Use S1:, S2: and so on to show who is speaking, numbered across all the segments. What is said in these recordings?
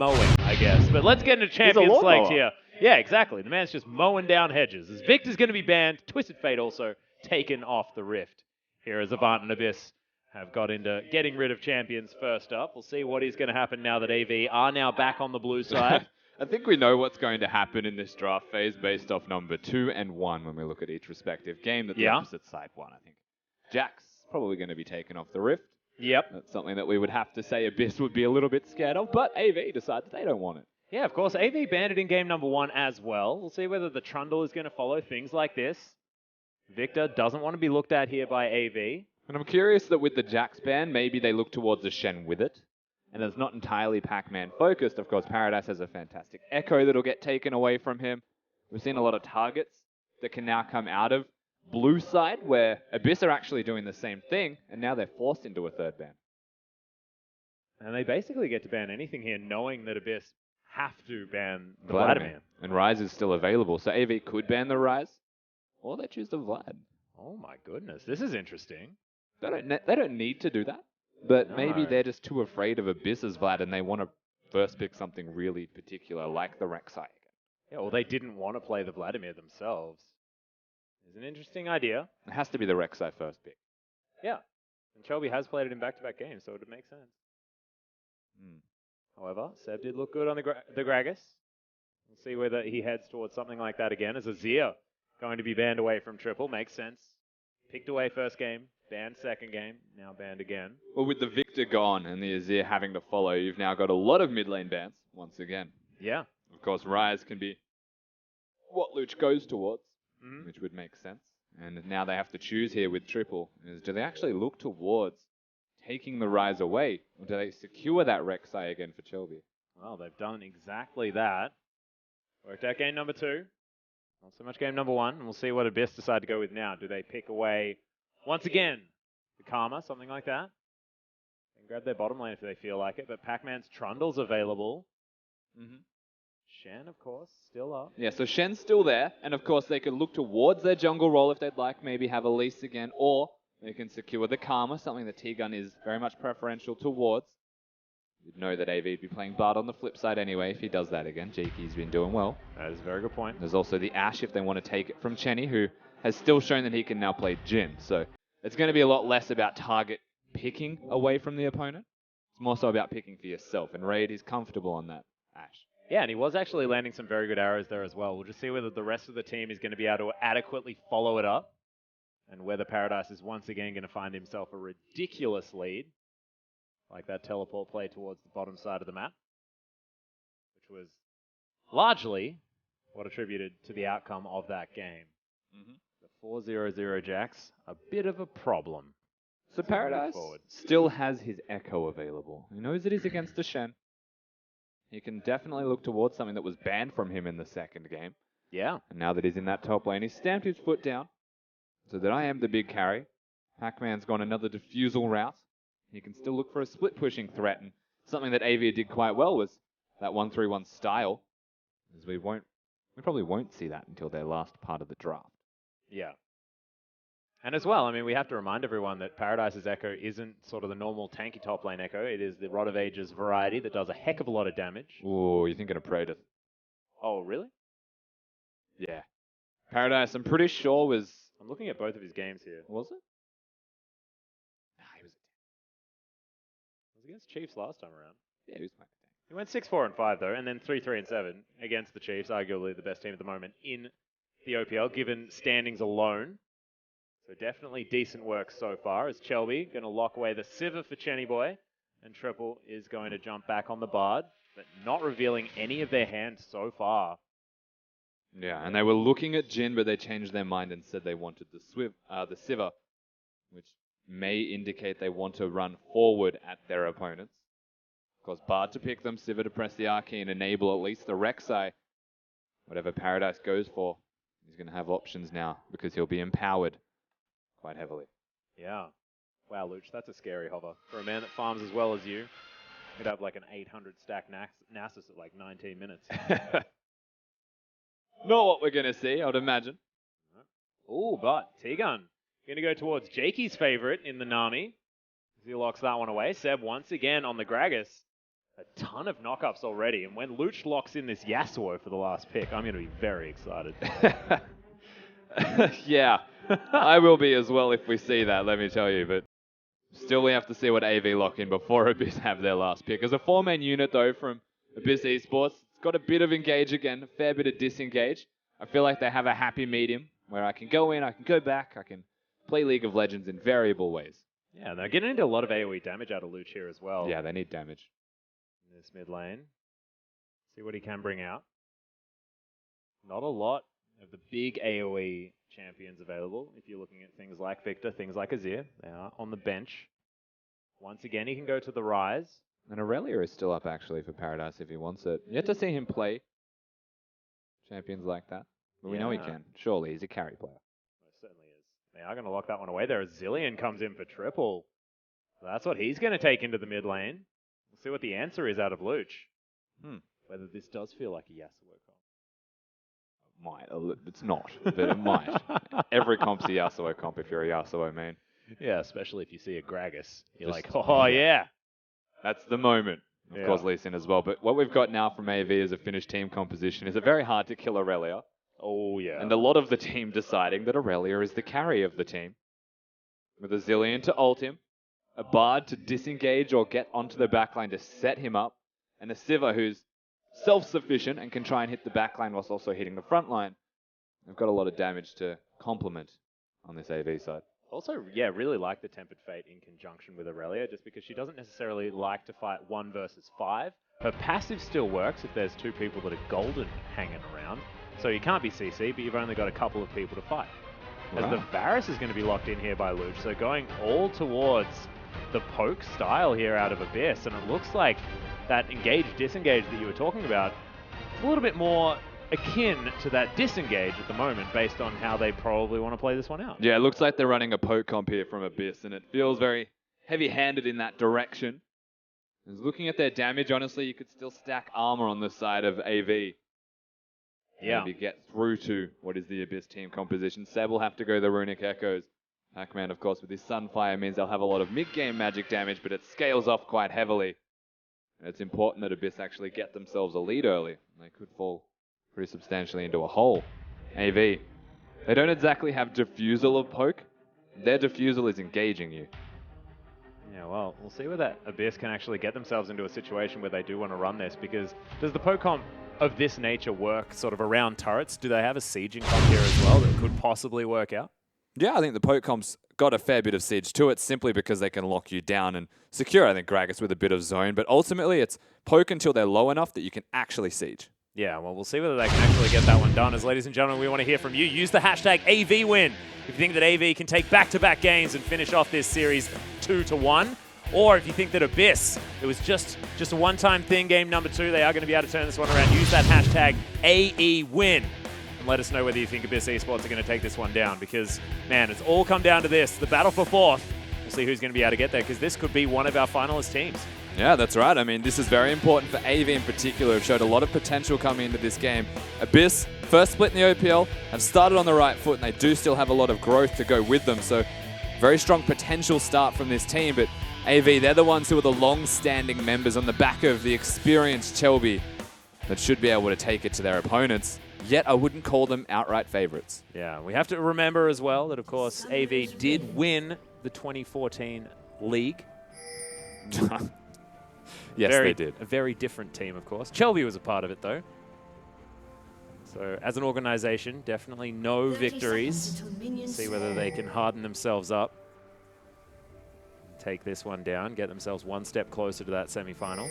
S1: mowing, I guess. But let's get into champion
S2: lawnmower.
S1: slates here. Yeah, exactly. The man's just mowing down hedges. As Victor's going to be banned, Twisted Fate also taken off the Rift. Here as Avant and Abyss have got into getting rid of champions first up. We'll see what is going to happen now that AV are now back on the blue side.
S2: I think we know what's going to happen in this draft phase based off number 2 and 1 when we look at each respective game that the opposite side won, I think. Jack's probably going to be taken off the Rift.
S1: Yep.
S2: That's something that we would have to say Abyss would be a little bit scared of, but AV decided they don't want it.
S1: Yeah, of course. AV banned it in game number 1 as well. We'll see whether the Trundle is going to follow things like this. Victor doesn't want to be looked at here by AV.
S2: And I'm curious that with the Jax ban, maybe they look towards a Shen with it. And it's not entirely Pac-Man focused. Of course, Paradise has a fantastic Echo that'll get taken away from him. We've seen a lot of targets that can now come out of blue side, where Abyss are actually doing the same thing, and now they're forced into a third ban.
S1: And they basically get to ban anything here, knowing that Abyss have to ban the Vladimir.
S2: And Ryze is still available, so AV could ban the Ryze, or they choose the Vlad.
S1: Oh my goodness, this is interesting.
S2: They don't need to do that, but maybe they're just too afraid of Abyss's Vlad, and they want to first pick something really particular, like the Rek'Sai.
S1: Yeah, well, they didn't want to play the Vladimir themselves. It's an interesting idea.
S2: It has to be the Rek'Sai first pick.
S1: Yeah, and Shelby has played it in back-to-back games, so it would make sense. However, Seb did look good on the Gragas. We'll see whether he heads towards something like that again. As Azir going to be banned away from triple, makes sense. Picked away first game, banned second game, now banned again.
S2: Well, with the Victor gone and the Azir having to follow, you've now got a lot of mid lane bans once again.
S1: Yeah.
S2: Of course, Ryze can be what Luch goes towards, which would make sense. And now they have to choose here with triple. Do they actually look towards taking the Ryze away, or do they secure that Rek'Sai again for Chelby?
S1: Well, they've done exactly that. Worked out game number 2. Not so much game number 1. And we'll see what Abyss decide to go with now. Do they pick away, once again, the Karma, something like that? And grab their bottom lane if they feel like it. But Pac-Man's Trundle's available. Shen, of course, still up.
S2: Yeah, so Shen's still there. And of course, they could look towards their jungle role if they'd like. Maybe have Elise again. Or they can secure the Karma, something that T-Gun is very much preferential towards. You'd know that AV would be playing Bard on the flip side anyway if he does that again. JP's been doing well.
S1: That is a very good point.
S2: There's also the Ashe if they want to take it from Chenny, who has still shown that he can now play Jhin. So it's going to be a lot less about target picking away from the opponent. It's more so about picking for yourself. And Raid is comfortable on that Ashe.
S1: Yeah, and he was actually landing some very good arrows there as well. We'll just see whether the rest of the team is going to be able to adequately follow it up. And whether Paradise is once again going to find himself a ridiculous lead. Like that teleport play towards the bottom side of the map. Which was largely what attributed to the outcome of that game. The 4-0-0 Jax, a bit of a problem.
S2: So Paradise still has his Echo available. He knows it is against the Shen. He can definitely look towards something that was banned from him in the second game.
S1: Yeah.
S2: And now that he's in that top lane, he's stamped his foot down. So that I am the big carry. Pac-Man's gone another defusal route. He can still look for a split pushing threat. And something that AV did quite well was that 1-3-1 style. As we probably won't see that until their last part of the draft.
S1: Yeah. And as well, I mean, we have to remind everyone that Paradise's Echo isn't sort of the normal tanky top lane Echo. It is the Rod of Ages variety that does a heck of a lot of damage.
S2: Ooh, you're thinking of Praetor.
S1: Oh, really?
S2: Yeah. Paradise, I'm pretty sure was...
S1: I'm looking at both of his games here.
S2: Was it?
S1: Nah, he was against Chiefs last time around.
S2: Yeah, he was playing.
S1: He went 6-4-5 though, and then 3-3-7 against the Chiefs, arguably the best team at the moment in the OPL, given standings alone. So definitely decent work so far, as Chelby going to lock away the Sivir for Chenny Boy, and Triple is going to jump back on the Bard, but not revealing any of their hands so far.
S2: Yeah, and they were looking at Jhin, but they changed their mind and said they wanted the Sivir, which may indicate they want to run forward at their opponents. Of course, Bard to pick them, Sivir to press the Arcane, enable at least the Rek'Sai. Whatever Paradise goes for, he's going to have options now, because he'll be empowered quite heavily.
S1: Yeah. Wow, Luch, that's a scary hover. For a man that farms as well as you, he'd have like an 800 stack Nasus at like 19 minutes.
S2: Not what we're going to see, I would imagine.
S1: Oh, but T-Gun going to go towards Jakey's favorite in the Nami. As he locks that one away. Seb once again on the Gragas. A ton of knockups already, and when Luch locks in this Yasuo for the last pick, I'm going to be very excited.
S2: Yeah, I will be as well if we see that, let me tell you. But still, we have to see what AV lock in before Abyss have their last pick. As a 4-man unit, though, from Abyss Esports, it's got a bit of engage again, a fair bit of disengage. I feel like they have a happy medium where I can go in, I can go back, I can play League of Legends in variable ways.
S1: Yeah, they're getting into a lot of AoE damage out of Luch here as well.
S2: Yeah, they need damage.
S1: In this mid lane. See what he can bring out. Not a lot of the big AoE champions available. If you're looking at things like Victor, things like Azir, they are on the bench. Once again, he can go to the Rise.
S2: And Aurelia is still up, actually, for Paradise if he wants it. Yet to see him play champions like that. But we know he can. Surely, he's a carry player.
S1: Most certainly is. They are going to lock that one away there. Zillion comes in for triple. So that's what he's going to take into the mid lane. We'll see what the answer is out of Luch. Whether this does feel like a Yasuo comp.
S2: It's not, but it might. Every comp's a Yasuo comp if you're a Yasuo main.
S1: Yeah, especially if you see a Gragas. You're like, oh yeah.
S2: That's the moment. Of course, Lee Sin as well. But what we've got now from AV as a finished team composition is a very hard to kill Aurelia.
S1: Oh yeah.
S2: And a lot of the team deciding that Aurelia is the carry of the team. With a Zillion to ult him, a Bard to disengage or get onto the backline to set him up, and a Sivir who's self-sufficient and can try and hit the backline whilst also hitting the front line. They've got a lot of damage to complement on this AV side.
S1: Also, yeah, really like the Tempered Fate in conjunction with Aurelia, just because she doesn't necessarily like to fight 1 versus 5. Her passive still works if there's 2 people that are golden hanging around. So you can't be CC, but you've only got a couple of people to fight. As the Varus is going to be locked in here by Luch, so going all towards the poke style here out of Abyss, and it looks like that engage-disengage that you were talking about, it's a little bit more akin to that disengage at the moment based on how they probably want to play this one out.
S2: Yeah, it looks like they're running a poke comp here from Abyss, and it feels very heavy-handed in that direction. As looking at their damage, honestly, you could still stack armor on the side of AV.
S1: Yeah.
S2: Maybe get through to what is the Abyss team composition. Seb will have to go the Runic Echoes. Pac-Man, of course, with his Sunfire means they'll have a lot of mid-game magic damage, but it scales off quite heavily. And it's important that Abyss actually get themselves a lead early. They could fall pretty substantially into a hole. AV, they don't exactly have diffusal of poke. Their diffusal is engaging you.
S1: Yeah, well, we'll see whether Abyss can actually get themselves into a situation where they do want to run this, because does the poke comp of this nature work sort of around turrets? Do they have a sieging comp here as well that could possibly work out?
S2: Yeah, I think the poke comp's got a fair bit of siege to it simply because they can lock you down and secure, I think, Gragas with a bit of zone. But ultimately, it's poke until they're low enough that you can actually siege.
S1: Yeah, well, we'll see whether they can actually get that one done. As ladies and gentlemen, we want to hear from you. Use the hashtag AVWin if you think that AV can take back-to-back games and finish off this series 2-1. Or if you think that Abyss, it was just a one-time thing, game number 2, they are going to be able to turn this one around. Use that hashtag AEWin and let us know whether you think Abyss Esports are going to take this one down, because, man, it's all come down to this. The battle for 4th. We'll see who's going to be able to get there, because this could be one of our finalist teams.
S2: Yeah, that's right. I mean, this is very important for AV in particular. Have showed a lot of potential coming into this game. Abyss, first split in the OPL, have started on the right foot, and they do still have a lot of growth to go with them. So, very strong potential start from this team, but AV, they're the ones who are the long-standing members on the back of the experienced Chelby that should be able to take it to their opponents. Yet I wouldn't call them outright favorites.
S1: Yeah, we have to remember as well that, of course, AV did win the 2014 league.
S2: Yes, they did.
S1: A very different team, of course. Chelby was a part of it, though. So, as an organization, definitely no victories. See whether they can harden themselves up. Take this one down, get themselves one step closer to that semi-final.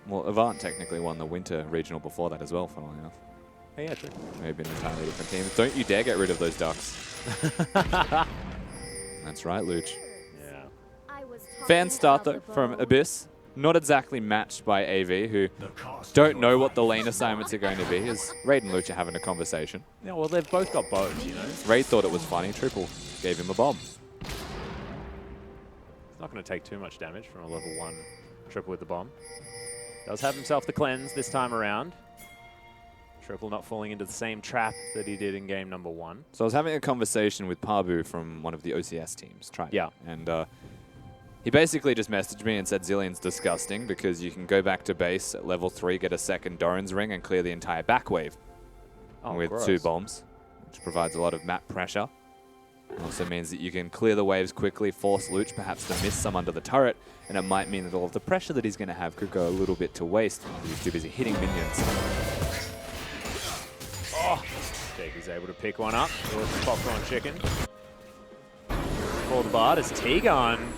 S2: Well, Avant technically won the Winter Regional before that as well, funnily enough.
S1: Oh, yeah, true.
S2: Maybe an entirely different team. Don't you dare get rid of those ducks. That's right, Luch.
S1: Yeah.
S2: Fan start, though, from Abyss. Not exactly matched by AV, who don't know what the lane assignments are going to be, as Raid and Luch are having a conversation.
S1: Yeah, well, they've both got bows, you know.
S2: Raid thought it was funny. Triple gave him a bomb.
S1: It's not going to take too much damage from a level 1 triple with the bomb. Does have himself the cleanse this time around. Triple not falling into the same trap that he did in game number 1.
S2: So I was having a conversation with Pabu from one of the OCS teams.
S1: Yeah.
S2: And He basically just messaged me and said Zillion's disgusting because you can go back to base at level 3, get a second Doran's ring, and clear the entire back wave with
S1: gross.
S2: 2 bombs, which provides a lot of map pressure. It also means that you can clear the waves quickly, force Luch perhaps to miss some under the turret, and it might mean that all of the pressure that he's going to have could go a little bit to waste because he's too busy hitting minions.
S1: Oh, Jake is able to pick one up. Popcorn chicken. For the Bard is T-Gun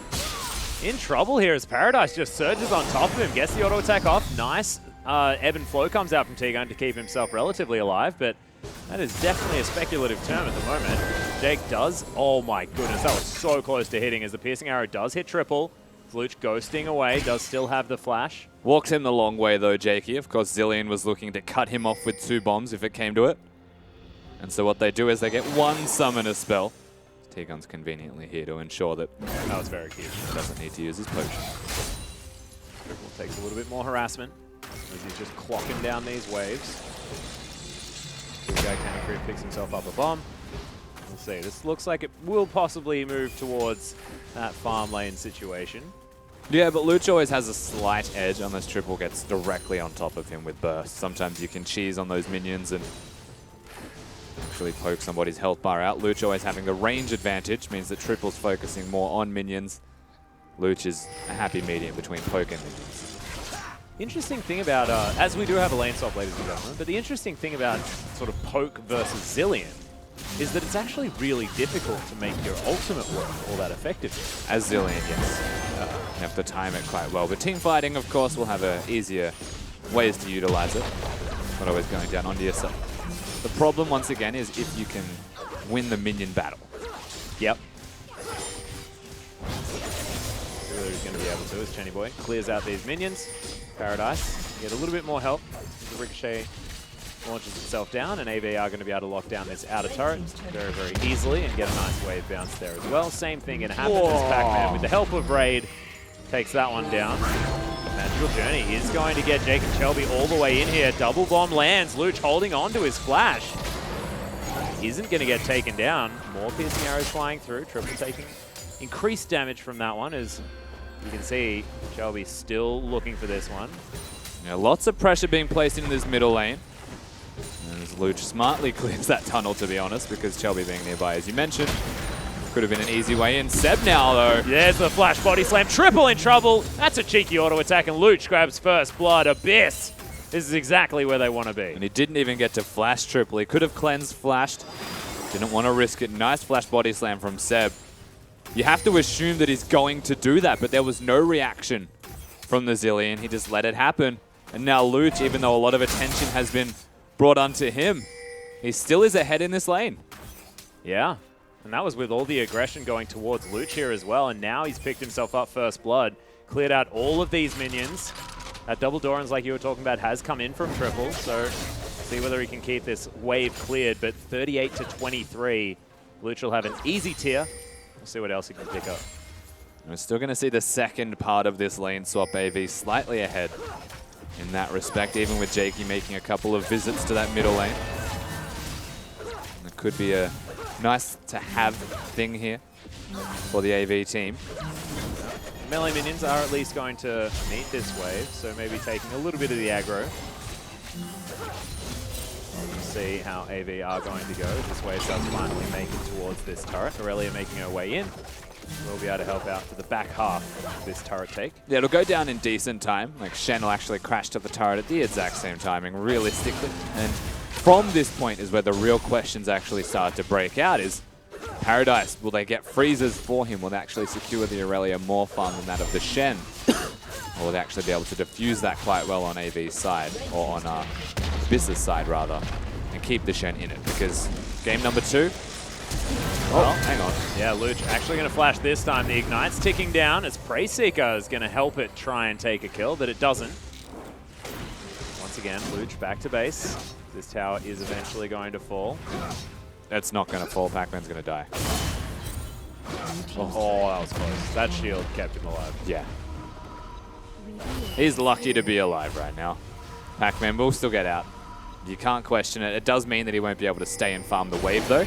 S1: in trouble here as Paradise just surges on top of him, gets the auto attack off. Nice ebb and flow comes out from T-Gun to keep himself relatively alive, but that is definitely a speculative term at the moment. Jake does, oh my goodness, that was so close to hitting as the piercing arrow does hit triple. Luch ghosting away, does still have the flash.
S2: Walks him the long way though, Jakey. Of course, Zillion was looking to cut him off with 2 bombs if it came to it. And so what they do is they get 1 summoner spell. T-Gun's conveniently here to ensure that
S1: That was very cute.
S2: he doesn't need to use his potion.
S1: Triple takes a little bit more harassment as he's just clocking down these waves. This guy Cannon picks himself up a bomb. We'll see. This looks like it will possibly move towards that farm lane situation.
S2: Yeah, but Luch always has a slight edge unless Triple gets directly on top of him with burst. Sometimes you can cheese on those minions and actually poke somebody's health bar out. Luch always having the range advantage means that Triple's focusing more on minions. Luch is a happy medium between poke and minions.
S1: Interesting thing about, as we do have a lane swap, ladies and gentlemen, but the interesting thing about sort of poke versus Zillion is that it's actually really difficult to make your ultimate work all that effectively.
S2: As Zillion, yes. You have to time it quite well. But team fighting, of course, will have easier ways to utilize it. Not always going down onto yourself. The problem, once again, is if you can win the minion battle.
S1: Yep. Really who's going to be able to is Chenny Boy. Clears out these minions. Paradise get a little bit more help. The Ricochet launches itself down, and AV are going to be able to lock down this outer turret very, very easily and get a nice wave bounce there as well. Same thing going to happen as Pac-Man, with the help of Raid, takes that one down. Magical Journey is going to get Jake and Shelby all the way in here. Double bomb lands. Luch holding on to his flash. Isn't going to get taken down. More piercing arrows flying through. Triple taking increased damage from that one, as you can see Shelby still looking for this one.
S2: Yeah, lots of pressure being placed into this middle lane. And as Luch smartly clears that tunnel, to be honest, because Shelby being nearby, as you mentioned, could have been an easy way in. Seb now, though.
S1: There's the flash body slam. Triple in trouble. That's a cheeky auto attack, and Luch grabs first blood. Abyss. This is exactly where they want to be.
S2: And he didn't even get to flash Triple. He could have cleansed, flashed. Didn't want to risk it. Nice flash body slam from Seb. You have to assume that he's going to do that, but there was no reaction from the Zillion. He just let it happen. And now Luch, even though a lot of attention has been brought onto him, he still is ahead in this lane.
S1: Yeah, and that was with all the aggression going towards Luch here as well, and now he's picked himself up first blood, cleared out all of these minions. That double Dorans, like you were talking about, has come in from Triple, so see whether he can keep this wave cleared, but 38 to 23. Luch will have an easy tier. We'll see what else he can pick up.
S2: We're still going to see the second part of this lane swap. AV slightly ahead in that respect, even with Jakey making a couple of visits to that middle lane. And it could be a nice to have thing here for the AV team.
S1: Melee minions are at least going to meet this wave, so maybe taking a little bit of the aggro. See how AV are going to go. This wave does finally make it towards this turret. Aurelia making her way in. We'll be able to help out for the back half of this turret take.
S2: Yeah, it'll go down in decent time. Like, Shen will actually crash to the turret at the exact same timing, realistically. And from this point is where the real questions actually start to break out, is Paradise, will they get freezes for him? Will they actually secure the Aurelia more fun than that of the Shen? Or will they actually be able to defuse that quite well on AV's side, or on Abyss's side, rather, and keep the Shen in it? Because game number 2,
S1: well, hang on. Yeah, Luch actually going to flash this time. The Ignite's ticking down as Prey Seeker is going to help it try and take a kill, but it doesn't. Once again, Luch back to base. This tower is eventually going to fall.
S2: That's not going to fall. Pac-Man's going to die.
S1: Oh, that was close. That shield kept him alive.
S2: Yeah. He's lucky to be alive right now. Pac-Man will still get out. You can't question it. It does mean that he won't be able to stay and farm the wave, though,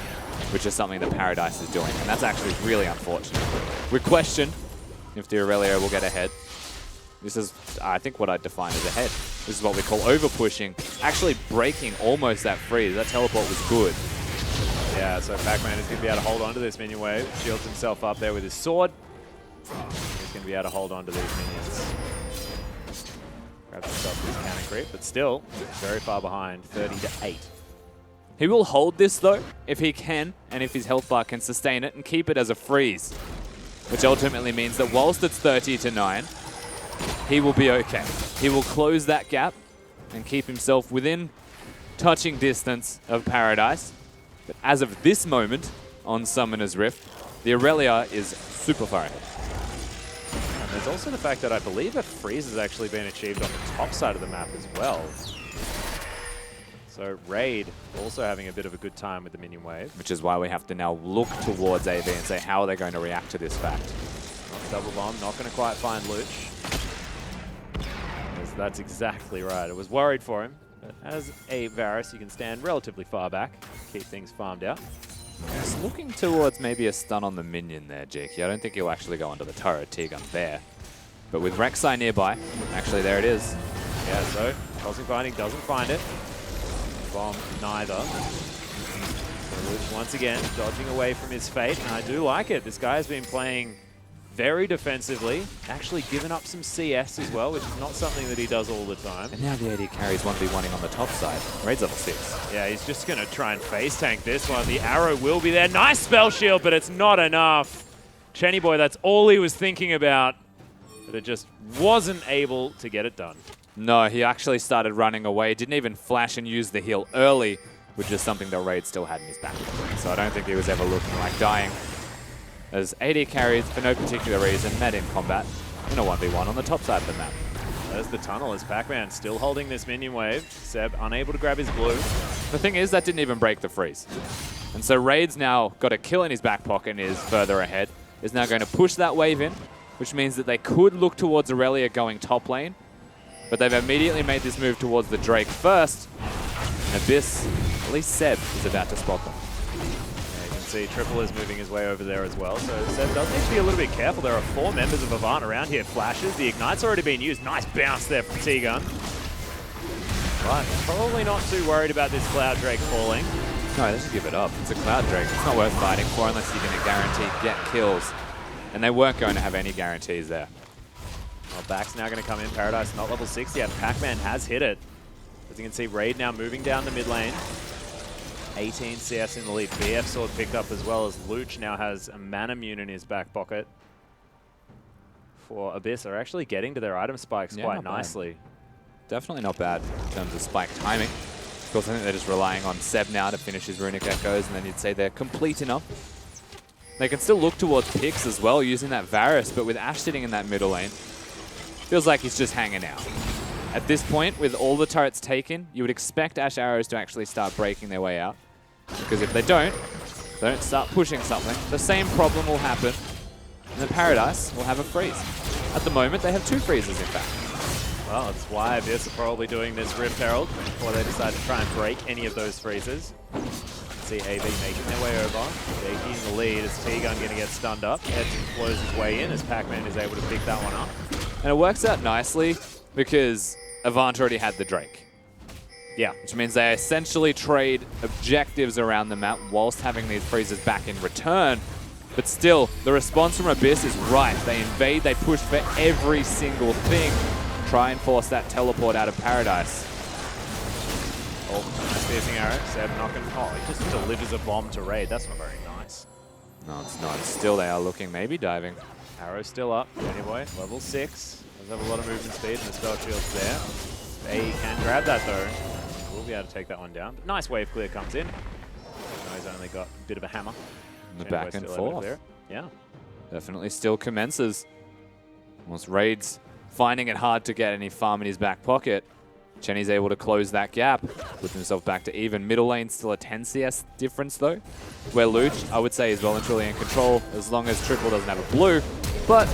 S2: which is something that Paradise is doing, and that's actually really unfortunate. We question if the Aurelia will get ahead. This is, I think, what I'd define as ahead. This is what we call over-pushing. Actually breaking almost that freeze. That teleport was good.
S1: Yeah, so Pac-Man is going to be able to hold on to this minion wave. Shields himself up there with his sword. He's going to be able to hold on to these minions. Grabs himself this cannon creep, but still very far behind, 30-8.
S2: He will hold this, though, if he can, and if his health bar can sustain it and keep it as a freeze. Which ultimately means that whilst it's 30-9, he will be okay. He will close that gap and keep himself within touching distance of Paradise. But as of this moment on Summoner's Rift, the Aurelia is super far ahead.
S1: And there's also the fact that I believe a freeze has actually been achieved on the top side of the map as well. So Raid also having a bit of a good time with the minion wave.
S2: Which is why we have to now look towards AV and say how are they going to react to this fact.
S1: Double bomb, not going to quite find Luch. That's exactly right. I was worried for him. But as a Varus, you can stand relatively far back, keep things farmed out.
S2: Just looking towards maybe a stun on the minion there, Jakey. I don't think he'll actually go under the turret. T-gun's there. But with Rek'Sai nearby, actually there it is.
S1: Yeah, so Cosmic Binding doesn't find it. Bomb neither. So Luch once again dodging away from his fate, and I do like it. This guy has been playing very defensively, actually given up some CS as well, which is not something that he does all the time.
S2: And now the AD carries 1v1ing on the top side. Raid's level 6.
S1: Yeah, he's just going to try and face tank this one. The arrow will be there. Nice spell shield, but it's not enough. Chenny Boy, that's all he was thinking about, but it just wasn't able to get it done.
S2: No, he actually started running away. Didn't even flash and use the heal early, which is something that Raid still had in his back. So I don't think he was ever looking like dying. As AD carries for no particular reason, met in combat in a 1v1 on the top side of the map.
S1: There's the tunnel as Pac-Man still holding this minion wave. Seb unable to grab his blue.
S2: The thing is, that didn't even break the freeze. And so Raid's now got a kill in his back pocket and is further ahead. Is now going to push that wave in, which means that they could look towards Aurelia going top lane. But they've immediately made this move towards the Drake first. And Abyss, at least Seb, is about to spot them.
S1: See, Triple is moving his way over there as well, so Seb does need to be a little bit careful. There are 4 members of Avant around here. Flashes, the Ignite's already been used. Nice bounce there from T-Gun. But probably not too worried about this Cloud Drake falling.
S2: No, they should give it up. It's a Cloud Drake. It's not worth fighting for unless you're going to guarantee get kills. And they weren't going to have any guarantees there.
S1: Well, back's now going to come in. Paradise not level 6 yet. Pac-Man has hit it. As you can see, Raid now moving down the mid lane. 18 CS in the lead. BF sword picked up as well as Luch now has a mana mune in his back pocket. For Abyss, they're actually getting to their item spikes quite nicely.
S2: Definitely not bad in terms of spike timing. Of course, I think they're just relying on Seb now to finish his Runic Echoes, and then you'd say they're complete enough. They can still look towards picks as well using that Varus, but with Ashe sitting in that middle lane, feels like he's just hanging out. At this point, with all the turrets taken, you would expect Ashe arrows to actually start breaking their way out. Because if they don't start pushing something, the same problem will happen, and the Paradise will have a freeze. At the moment, they have 2 freezes, in fact.
S1: Well, that's why Abyss are probably doing this Rift Herald before they decide to try and break any of those freezes. See AV making their way over. Jakey in the lead as T-Gun going to get stunned up. Edson flows his way in as Pac-Man is able to pick that one up.
S2: And it works out nicely because Avant already had the Drake.
S1: Yeah.
S2: Which means they essentially trade objectives around the map whilst having these freezes back in return. But still, the response from Abyss is right. They invade, they push for every single thing. Try and force that teleport out of Paradise.
S1: Oh, nice piercing arrow. Seb knocking. Oh, he just delivers a bomb to Raid. That's not very nice.
S2: No, it's not. Still, they are looking, maybe diving.
S1: Arrow still up. Anyway, level 6. Does have a lot of movement speed, and the spell shield's there. They can grab that though. We'll be able to take that one down. But nice wave clear comes in. No, he's only got a bit of a hammer.
S2: The back and forth.
S1: Yeah.
S2: Definitely still commences. Almost Raid's finding it hard to get any farm in his back pocket. Chenny's able to close that gap, put himself back to even. Middle lane still a 10 CS difference though, where Luch, I would say, is well and truly in control as long as Triple doesn't have a blue. But,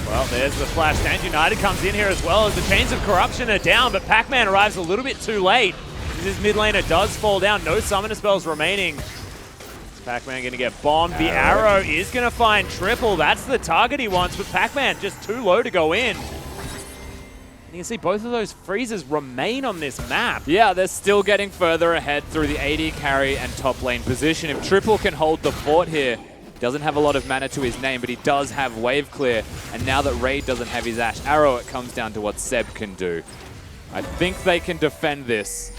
S1: well, there's the flash. Stand United comes in here as well as the Chains of Corruption are down, but Pac-Man arrives a little bit too late. His mid laner does fall down. No summoner spells remaining. Pac-Man going to get bombed. The arrow is going to find triple. That's the target he wants, but Pac-Man just too low to go in. You can see both of those freezes remain on this map.
S3: Yeah, they're still getting further ahead through the AD carry and top lane position. If Triple can hold the fort here, doesn't have a lot of mana to his name, but he does have wave clear. And now that Raid doesn't have his Ash Arrow, it comes down to what Seb can do. I think they can defend this.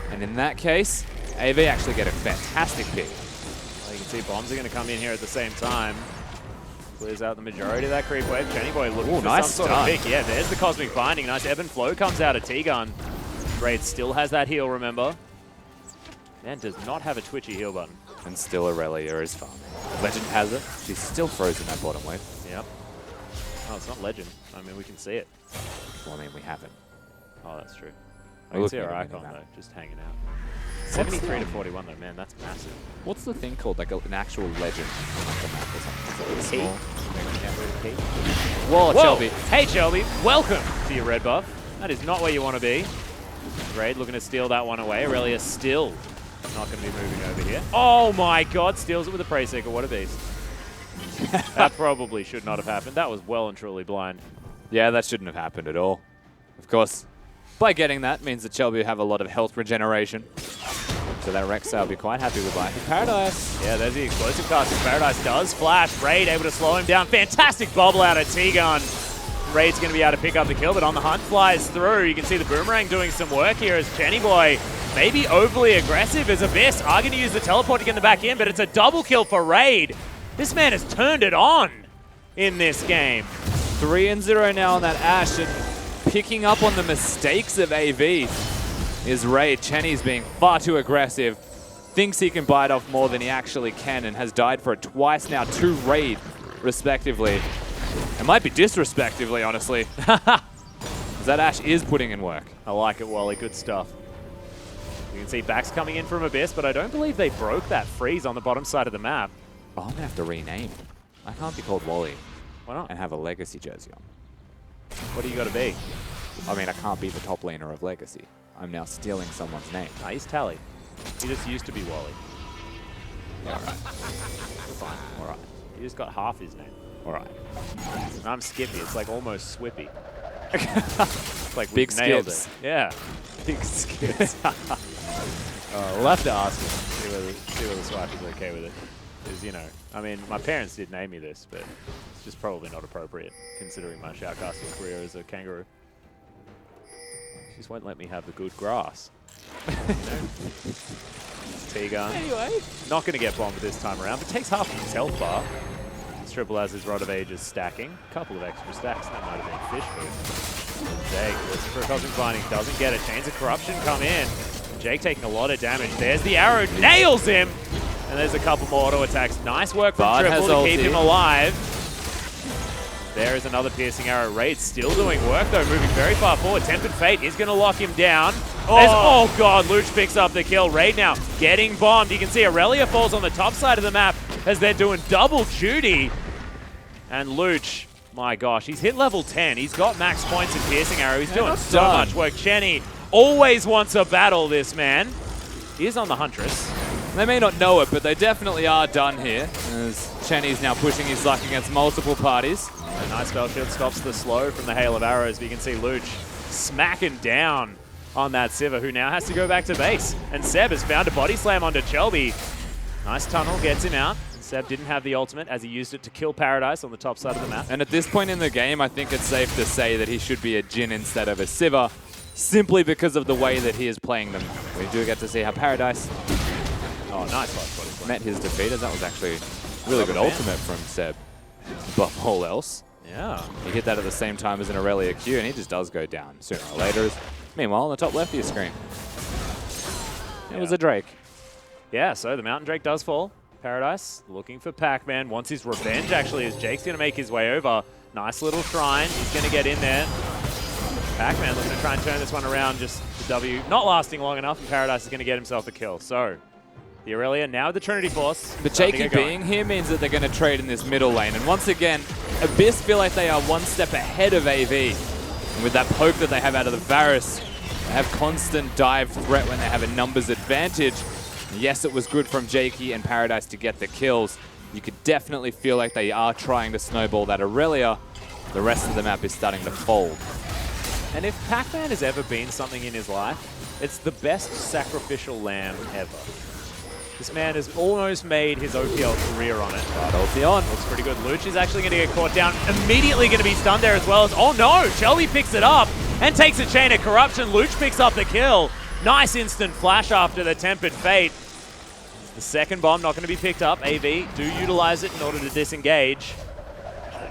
S3: And in that case, AV actually get a fantastic pick.
S1: Well, you can see bombs are going to come in here at the same time. Clears out the majority of that creep wave. Jenny Boy looking for
S3: nice
S1: some sort of pick. Yeah, there's the Cosmic Binding. Nice ebb and flow comes out of T-Gun. Raid still has that heal, remember. Man does not have a twitchy heal button.
S3: And still Aurelia is farming. Legend has it. She's still frozen that bottom wave.
S1: Yep. Oh, it's not Legend. I mean, we can see it.
S3: Well, I mean, we haven't.
S1: Oh, that's true. I can see our icon, though, just hanging out. 73 to 41, though, man, that's massive.
S3: What's the thing called? Like an actual legend on like the map or something? Is it
S1: Key?
S3: small?
S1: Whoa,
S3: Whoa.
S1: Shelby. Hey, Shelby. Welcome to your red buff. That is not where you want to be. Raid looking to steal that one away. Aurelia still not going to be moving over here. Oh, my God. Steals it with a Prey Seeker. What a beast. That probably should not have happened. That was well and truly blind.
S3: Yeah, that shouldn't have happened at all. Of course, by getting that means that Shelby have a lot of health regeneration. So that Rek'Sai will be quite happy with Life in Paradise.
S1: Yeah, there's the explosive cast. Paradise does flash. Raid able to slow him down. Fantastic bobble out of T-Gun. Raid's going to be able to pick up the kill, but on the hunt flies through. You can see the Boomerang doing some work here as Jenny Boy maybe overly aggressive as Abyss are going to use the teleport to get them back in, but it's a double kill for Raid. This man has turned it on in this game.
S3: 3-0 now on that Ashe, and picking up on the mistakes of AV is Raid. Chenny's being far too aggressive, thinks he can bite off more than he actually can, and has died for it twice now to Raid, respectively. It might be disrespectively, honestly. That Ashe is putting in work.
S1: I like it, Wally. Good stuff. You can see backs coming in from Abyss, but I don't believe they broke that freeze on the bottom side of the map.
S3: Oh, I'm going to have to rename. I can't be called Wally
S1: Why not?
S3: and have a Legacy jersey on.
S1: What do you got to be?
S3: I mean, I can't be the top laner of Legacy. I'm now stealing someone's name.
S1: Nah, he's Tally. He just used to be Wally.
S3: Yeah, all right.
S1: Fine.
S3: All right.
S1: He just got half his name.
S3: All right.
S1: And I'm Skippy. It's like almost Swippy. It's like
S3: Big
S1: we've nailed
S3: skips.
S1: it. Yeah. Big skips. We'll have to ask him. See whether Swipe is okay with it. Because, you know, I mean, my parents did name me this, but it's just probably not appropriate considering my shoutcasting career as a kangaroo. She just won't let me have the good grass. You know? T-Gun.
S3: Anyway.
S1: Not going to get bombed this time around, but takes half of his health bar. This Triple has his Rod of Ages stacking. A couple of extra stacks. That might have been fish food. Jake looks for a Cosmic Binding. Doesn't get it. Chains of Corruption come in. Jake taking a lot of damage. There's the arrow. Nails him! And there's a couple more auto attacks. Nice work from
S3: Bard
S1: Triple
S3: has
S1: to keep
S3: ulti.
S1: him alive. There is another piercing arrow. Raid still doing work though, moving very far forward. Tempered Fate is going to lock him down. Oh God, Luch picks up the kill. Raid now getting bombed. You can see Aurelia falls on the top side of the map as they're doing double duty. And Luch, my gosh, he's hit level 10. He's got max points in piercing arrow. He's doing so much work. Chenny always wants a battle, this man. He is on the Huntress.
S3: They may not know it, but they definitely are done here, as Chenny's now pushing his luck against multiple parties.
S1: A nice spell shield stops the slow from the hail of arrows, but you can see Luch smacking down on that Sivir, who now has to go back to base. And Seb has found a body slam onto Chelby. Nice tunnel, gets him out. Seb didn't have the ultimate as he used it to kill Paradise on the top side of the map.
S3: And at this point in the game, I think it's safe to say that he should be a Jhin instead of a Sivir, simply because of the way that he is playing them. We do get to see how Paradise
S1: Oh, nice last body slam.
S3: met his defeaters. That was actually a really good ultimate from Seb, above all else.
S1: Yeah.
S3: He hit that at the same time as an Aurelia Q, and he just does go down sooner or later. Meanwhile, on the top left of your screen, it was a Drake.
S1: Yeah, so the Mountain Drake does fall. Paradise looking for Pac-Man. Wants his revenge, actually, as Jake's going to make his way over. Nice little shrine. He's going to get in there. Pac-Man looking to try and turn this one around. Just the W not lasting long enough, and Paradise is going to get himself a kill. So, the Aurelia now with the Trinity Force.
S3: But Jakey being here means that they're going to trade in this middle lane. And once again, Abyss feel like they are one step ahead of AV. And with that poke that they have out of the Varus, they have constant dive threat when they have a numbers advantage. Yes, it was good from Jakey and Paradise to get the kills. You could definitely feel like they are trying to snowball that Aurelia. The rest of the map is starting to fold.
S1: And if Pac-Man has ever been something in his life, it's the best sacrificial lamb ever. This man has almost made his OPL career on it. But Ultion looks pretty good. Luch is actually going to get caught down. Immediately going to be stunned there as well. Oh no! Shelby picks it up and takes a chain of corruption. Luch picks up the kill. Nice instant flash after the Tempered Fate. The second bomb not going to be picked up. AV do utilize it in order to disengage.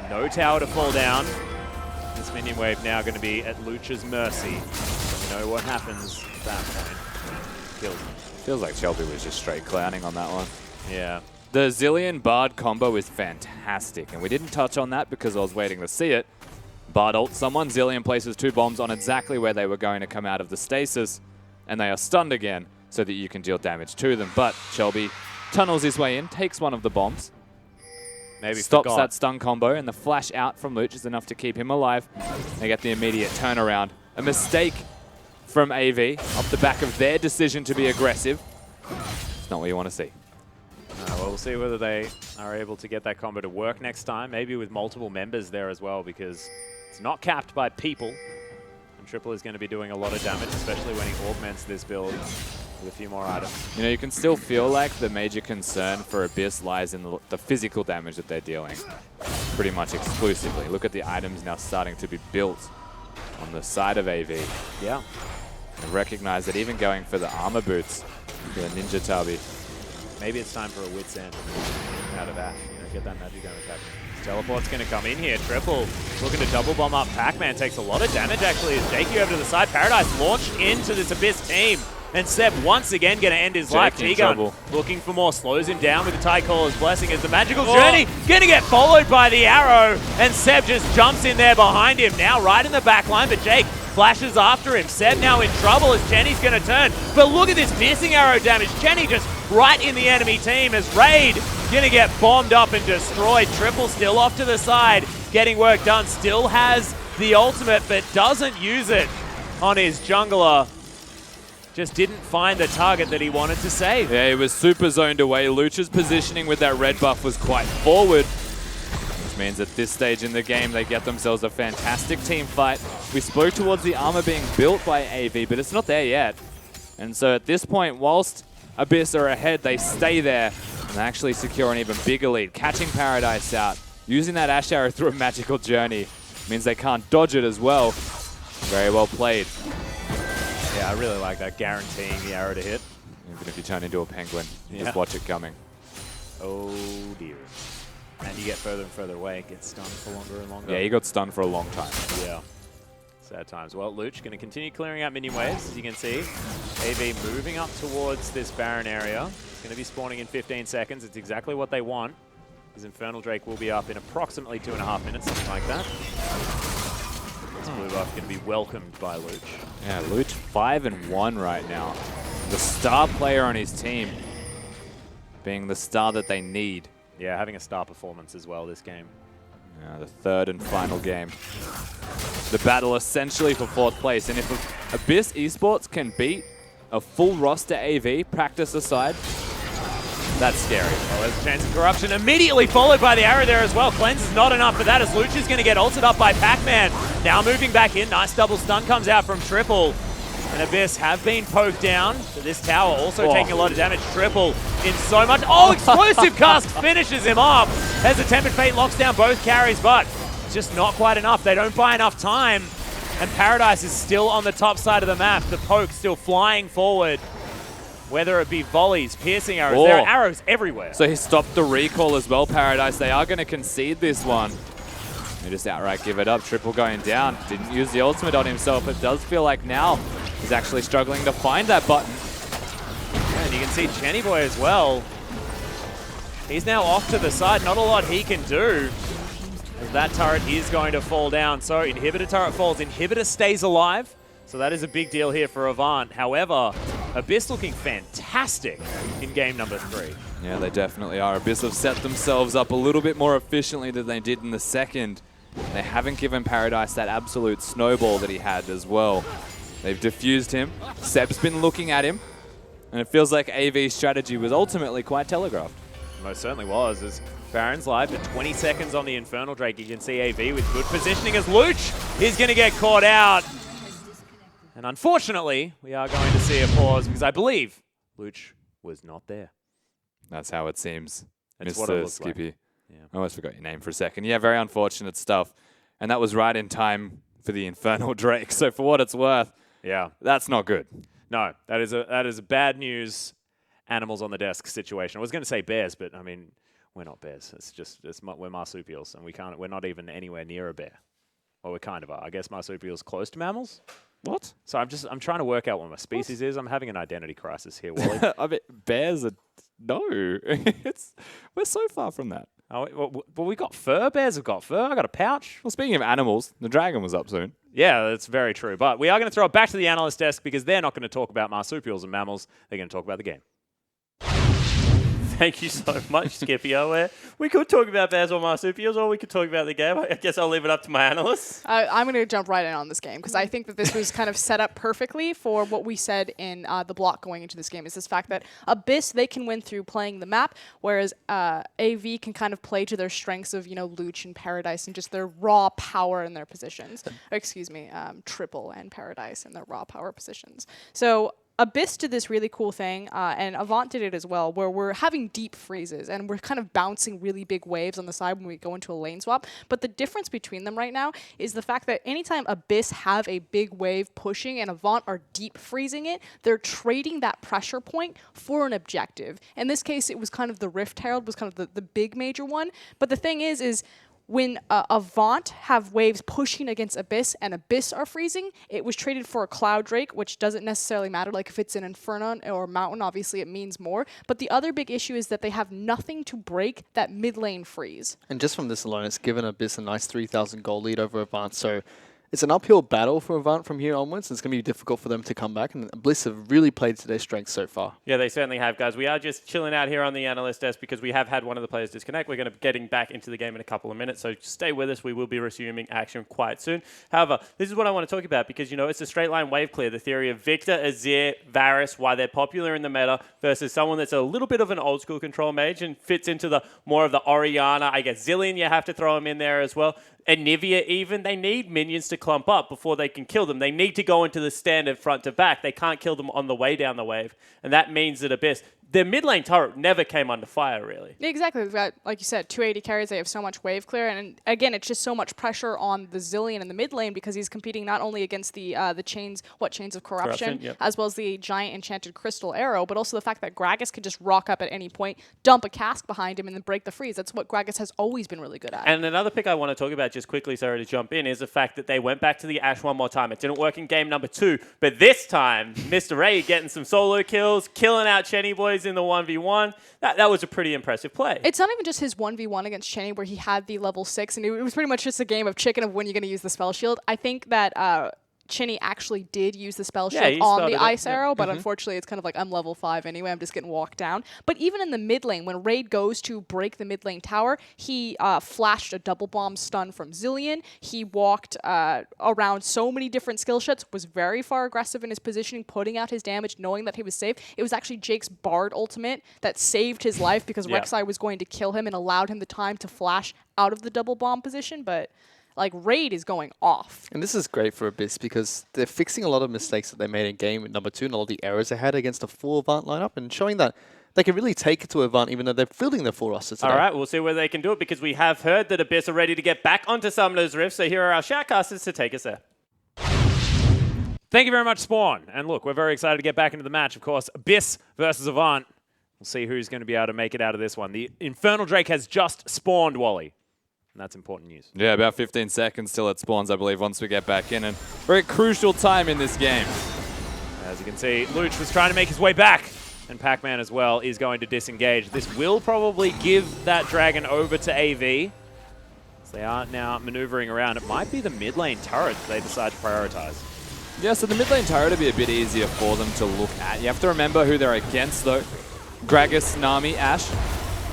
S1: No tower to fall down. This minion wave now going to be at Luch's mercy. We know what happens at that point. Kills him.
S3: Feels like Shelby was just straight clowning on that one.
S1: Yeah.
S3: The Zillion Bard combo is fantastic, and we didn't touch on that because I was waiting to see it. Bard ult someone, Zillion places 2 bombs on exactly where they were going to come out of the stasis, and they are stunned again so that you can deal damage to them. But Shelby tunnels his way in, takes one of the bombs,
S1: Maybe
S3: stops that stun combo, and the flash out from Luch is enough to keep him alive. They get the immediate turnaround. A mistake from AV off the back of their decision to be aggressive. It's not what you want to see.
S1: Well, we'll see whether they are able to get that combo to work next time, maybe with multiple members there as well, because it's not capped by people. And Triple is going to be doing a lot of damage, especially when he augments this build with a few more items.
S3: You know, you can still feel like the major concern for Abyss lies in the physical damage that they're dealing, pretty much exclusively. Look at the items now starting to be built on the side of AV.
S1: Yeah.
S3: And recognize that even going for the armor boots, for the Ninja Tabi.
S1: Maybe it's time for a Wit's End out of Ash. You know, get that magic damage happening. Teleport's going to come in here. Triple looking to double bomb up. Pac-Man takes a lot of damage actually as Jakey over to the side. Paradise launched into this Abyss team. And Seb once again going to end his life. T-Gun looking for more, slows him down with the Tide Caller's Blessing as the magical journey going to get followed by the arrow. And Seb just jumps in there behind him. Now right in the back line, but Jake flashes after him. Seb now in trouble as Jenny's going to turn. But look at this piercing arrow damage. Jenny just right in the enemy team as Raid going to get bombed up and destroyed. Triple still off to the side, getting work done. Still has the ultimate, but doesn't use it on his jungler. Just didn't find the target that he wanted to save.
S3: Yeah, he was super zoned away. Luch's positioning with that red buff was quite forward, which means at this stage in the game, they get themselves a fantastic team fight. We spoke towards the armor being built by AV, but it's not there yet. And so at this point, whilst Abyss are ahead, they stay there and they actually secure an even bigger lead. Catching Paradise out, using that Ash Arrow through a magical journey means they can't dodge it as well. Very well played.
S1: Yeah, I really like that, guaranteeing the arrow to hit.
S3: Even if you turn into a penguin, you
S1: Yeah.
S3: just watch it coming.
S1: Oh dear. And you get further and further away, get stunned for longer and longer.
S3: Yeah, he got stunned for a long time.
S1: Yeah. Sad times. Well, Luch going to continue clearing out minion waves, as you can see. AV moving up towards this Baron area. It's going to be spawning in 15 seconds. It's exactly what they want. His Infernal Drake will be up in approximately 2.5 minutes, something like that. This blue buff going to be welcomed by Luch.
S3: Yeah, Luch 5-1 right now. The star player on his team being the star that they need.
S1: Yeah, having a star performance as well this game.
S3: Yeah, the third and final game. The battle essentially for 4th place. And if Abyss Esports can beat a full roster AV, practice aside, that's scary.
S1: Well, there's a chance of corruption immediately followed by the arrow there as well. Cleanse is not enough for that as Luch is going to get ulted up by Pac-Man. Now moving back in. Nice double stun comes out from Triple. And Abyss have been poked down. So this tower also taking a lot of damage. Triple in so much. Oh, explosive cast finishes him off as the Tempered Fate locks down both carries, but it's just not quite enough. They don't buy enough time. And Paradise is still on the top side of the map. The poke still flying forward. Whether it be volleys, piercing arrows, there are arrows everywhere.
S3: So he stopped the recall as well, Paradise. They are going to concede this one. They just outright give it up. Triple going down. Didn't use the ultimate on himself. It does feel like now he's actually struggling to find that button.
S1: And you can see Jenny Boy as well. He's now off to the side. Not a lot he can do. As that turret is going to fall down. So Inhibitor turret falls. Inhibitor stays alive. So that is a big deal here for Avant. However, Abyss looking fantastic in game number 3.
S3: Yeah, they definitely are. Abyss have set themselves up a little bit more efficiently than they did in the second. They haven't given Paradise that absolute snowball that he had as well. They've diffused him. Seb's been looking at him. And it feels like AV's strategy was ultimately quite telegraphed.
S1: Most certainly was, as Baron's live for 20 seconds on the Infernal Drake. You can see AV with good positioning as Luch is going to get caught out. And unfortunately, we are going to see a pause because I believe Luch was not there.
S3: That's how it seems,
S1: That's
S3: Mr.
S1: what it looks
S3: Skippy.
S1: like. Yeah.
S3: I almost forgot your name for a second. Yeah, very unfortunate stuff. And that was right in time for the Infernal Drake. So for what it's worth,
S1: Yeah.
S3: that's not good.
S1: No, that is a bad news animals on the desk situation. I was going to say bears, but I mean, we're not bears. We're marsupials, and we're not even anywhere near a bear. Well, we kind of are. I guess marsupials close to mammals.
S3: What?
S1: So I'm trying to work out what my species is. I'm having an identity crisis here, Wally.
S3: I mean, bears are... No. We're so far from that.
S1: Oh, well, we got fur. Bears have got fur. I got a pouch.
S3: Well, speaking of animals, the dragon was up soon.
S1: Yeah, that's very true. But we are going to throw it back to the analyst desk because they're not going to talk about marsupials and mammals. They're going to talk about the game.
S4: Thank you so much, Skippy. We could talk about bears or marsupials, or we could talk about the game. I guess I'll leave it up to my analysts.
S5: I'm going to jump right in on this game because I think that this was kind of set up perfectly for what we said in the block going into this game, is this fact that Abyss, they can win through playing the map, whereas AV can kind of play to their strengths of, Luch and Paradise and just their raw power in their positions. Excuse me, Triple and Paradise and their raw power positions. So Abyss did this really cool thing, and Avant did it as well, where we're having deep freezes, and we're kind of bouncing really big waves on the side when we go into a lane swap. But the difference between them right now is the fact that anytime Abyss have a big wave pushing and Avant are deep freezing it, they're trading that pressure point for an objective. In this case, it was kind of the Rift Herald was kind of the big major one. But the thing is when Avant have waves pushing against Abyss and Abyss are freezing, it was traded for a Cloud Drake, which doesn't necessarily matter. Like if it's an Inferno or Mountain, obviously it means more. But the other big issue is that they have nothing to break that mid lane freeze.
S6: And just from this alone, it's given Abyss a nice 3,000 gold lead over Avant. So it's an uphill battle for Avant from here onwards. It's going to be difficult for them to come back. And Bliss have really played to their strengths so far.
S4: Yeah, they certainly have, guys. We are just chilling out here on the analyst desk because we have had one of the players disconnect. We're going to be getting back into the game in a couple of minutes, so stay with us. We will be resuming action quite soon. However, this is what I want to talk about because, it's a straight line wave clear, the theory of Victor, Azir, Varus, why they're popular in the meta versus someone that's a little bit of an old school control mage and fits into the more of the Orianna. I guess Zillion, you have to throw him in there as well. And Nivea even, they need minions to clump up before they can kill them. They need to go into the standard front to back. They can't kill them on the way down the wave. And that means that Abyss, their mid lane turret never came under fire, really.
S5: Yeah, exactly. We've got, like you said, 280 carries. They have so much wave clear. And again, it's just so much pressure on the Zillion in the mid lane because he's competing not only against the chains of corruption,
S4: yep.
S5: as well as the giant enchanted crystal arrow, but also the fact that Gragas can just rock up at any point, dump a cask behind him, and then break the freeze. That's what Gragas has always been really good at.
S4: And another pick I want to talk about just quickly, sorry to jump in, is the fact that they went back to the Ashe one more time. It didn't work in game number 2, but this time, Mr. Ray getting some solo kills, killing out Chenny boys in the 1v1. That was a pretty impressive play.
S5: It's not even just his 1v1 against Chenny where he had the level 6, and it was pretty much just a game of chicken of when you're going to use the spell shield. I think that Chinny actually did use the spell shield on the ice arrow, but unfortunately it's kind of like, I'm level 5 anyway, I'm just getting walked down. But even in the mid lane, when Raid goes to break the mid lane tower, he flashed a double bomb stun from Zillion. He walked around so many different skill shots, was very far aggressive in his positioning, putting out his damage, knowing that he was safe. It was actually Jake's Bard ultimate that saved his life because Rek'Sai was going to kill him and allowed him the time to flash out of the double bomb position, but like Raid is going off.
S6: And this is great for Abyss because they're fixing a lot of mistakes that they made in game number 2 and all the errors they had against a full Avant lineup and showing that they can really take it to Avant even though they're fielding their full roster today.
S4: All right, we'll see whether they can do it because we have heard that Abyss are ready to get back onto Summoner's Rift, so here are our shoutcasters to take us there.
S1: Thank you very much, Spawn. And look, we're very excited to get back into the match. Of course, Abyss versus Avant. We'll see who's going to be able to make it out of this one. The Infernal Drake has just spawned, Wally. And that's important news.
S3: Yeah, about 15 seconds till it spawns, I believe, once we get back in. And very crucial time in this game.
S1: As you can see, Luch was trying to make his way back. And Pac-Man as well is going to disengage. This will probably give that dragon over to AV. So they are now maneuvering around. It might be the mid lane turret they decide to prioritize.
S3: Yeah, so the mid lane turret will be a bit easier for them to look at. You have to remember who they're against, though. Gragas, Nami, Ashe.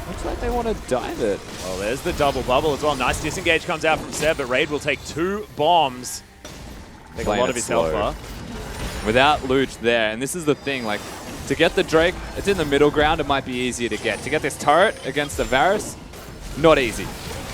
S3: Looks like they want to dive it.
S1: Well, there's the double bubble as well. Nice disengage comes out from Seb, but Raid will take 2 bombs. Take a lot of his health bar.
S3: Without Luch there, and this is the thing, like, To get the Drake, it's in the middle ground, it might be easier to get. To get this turret against the Varus, not easy.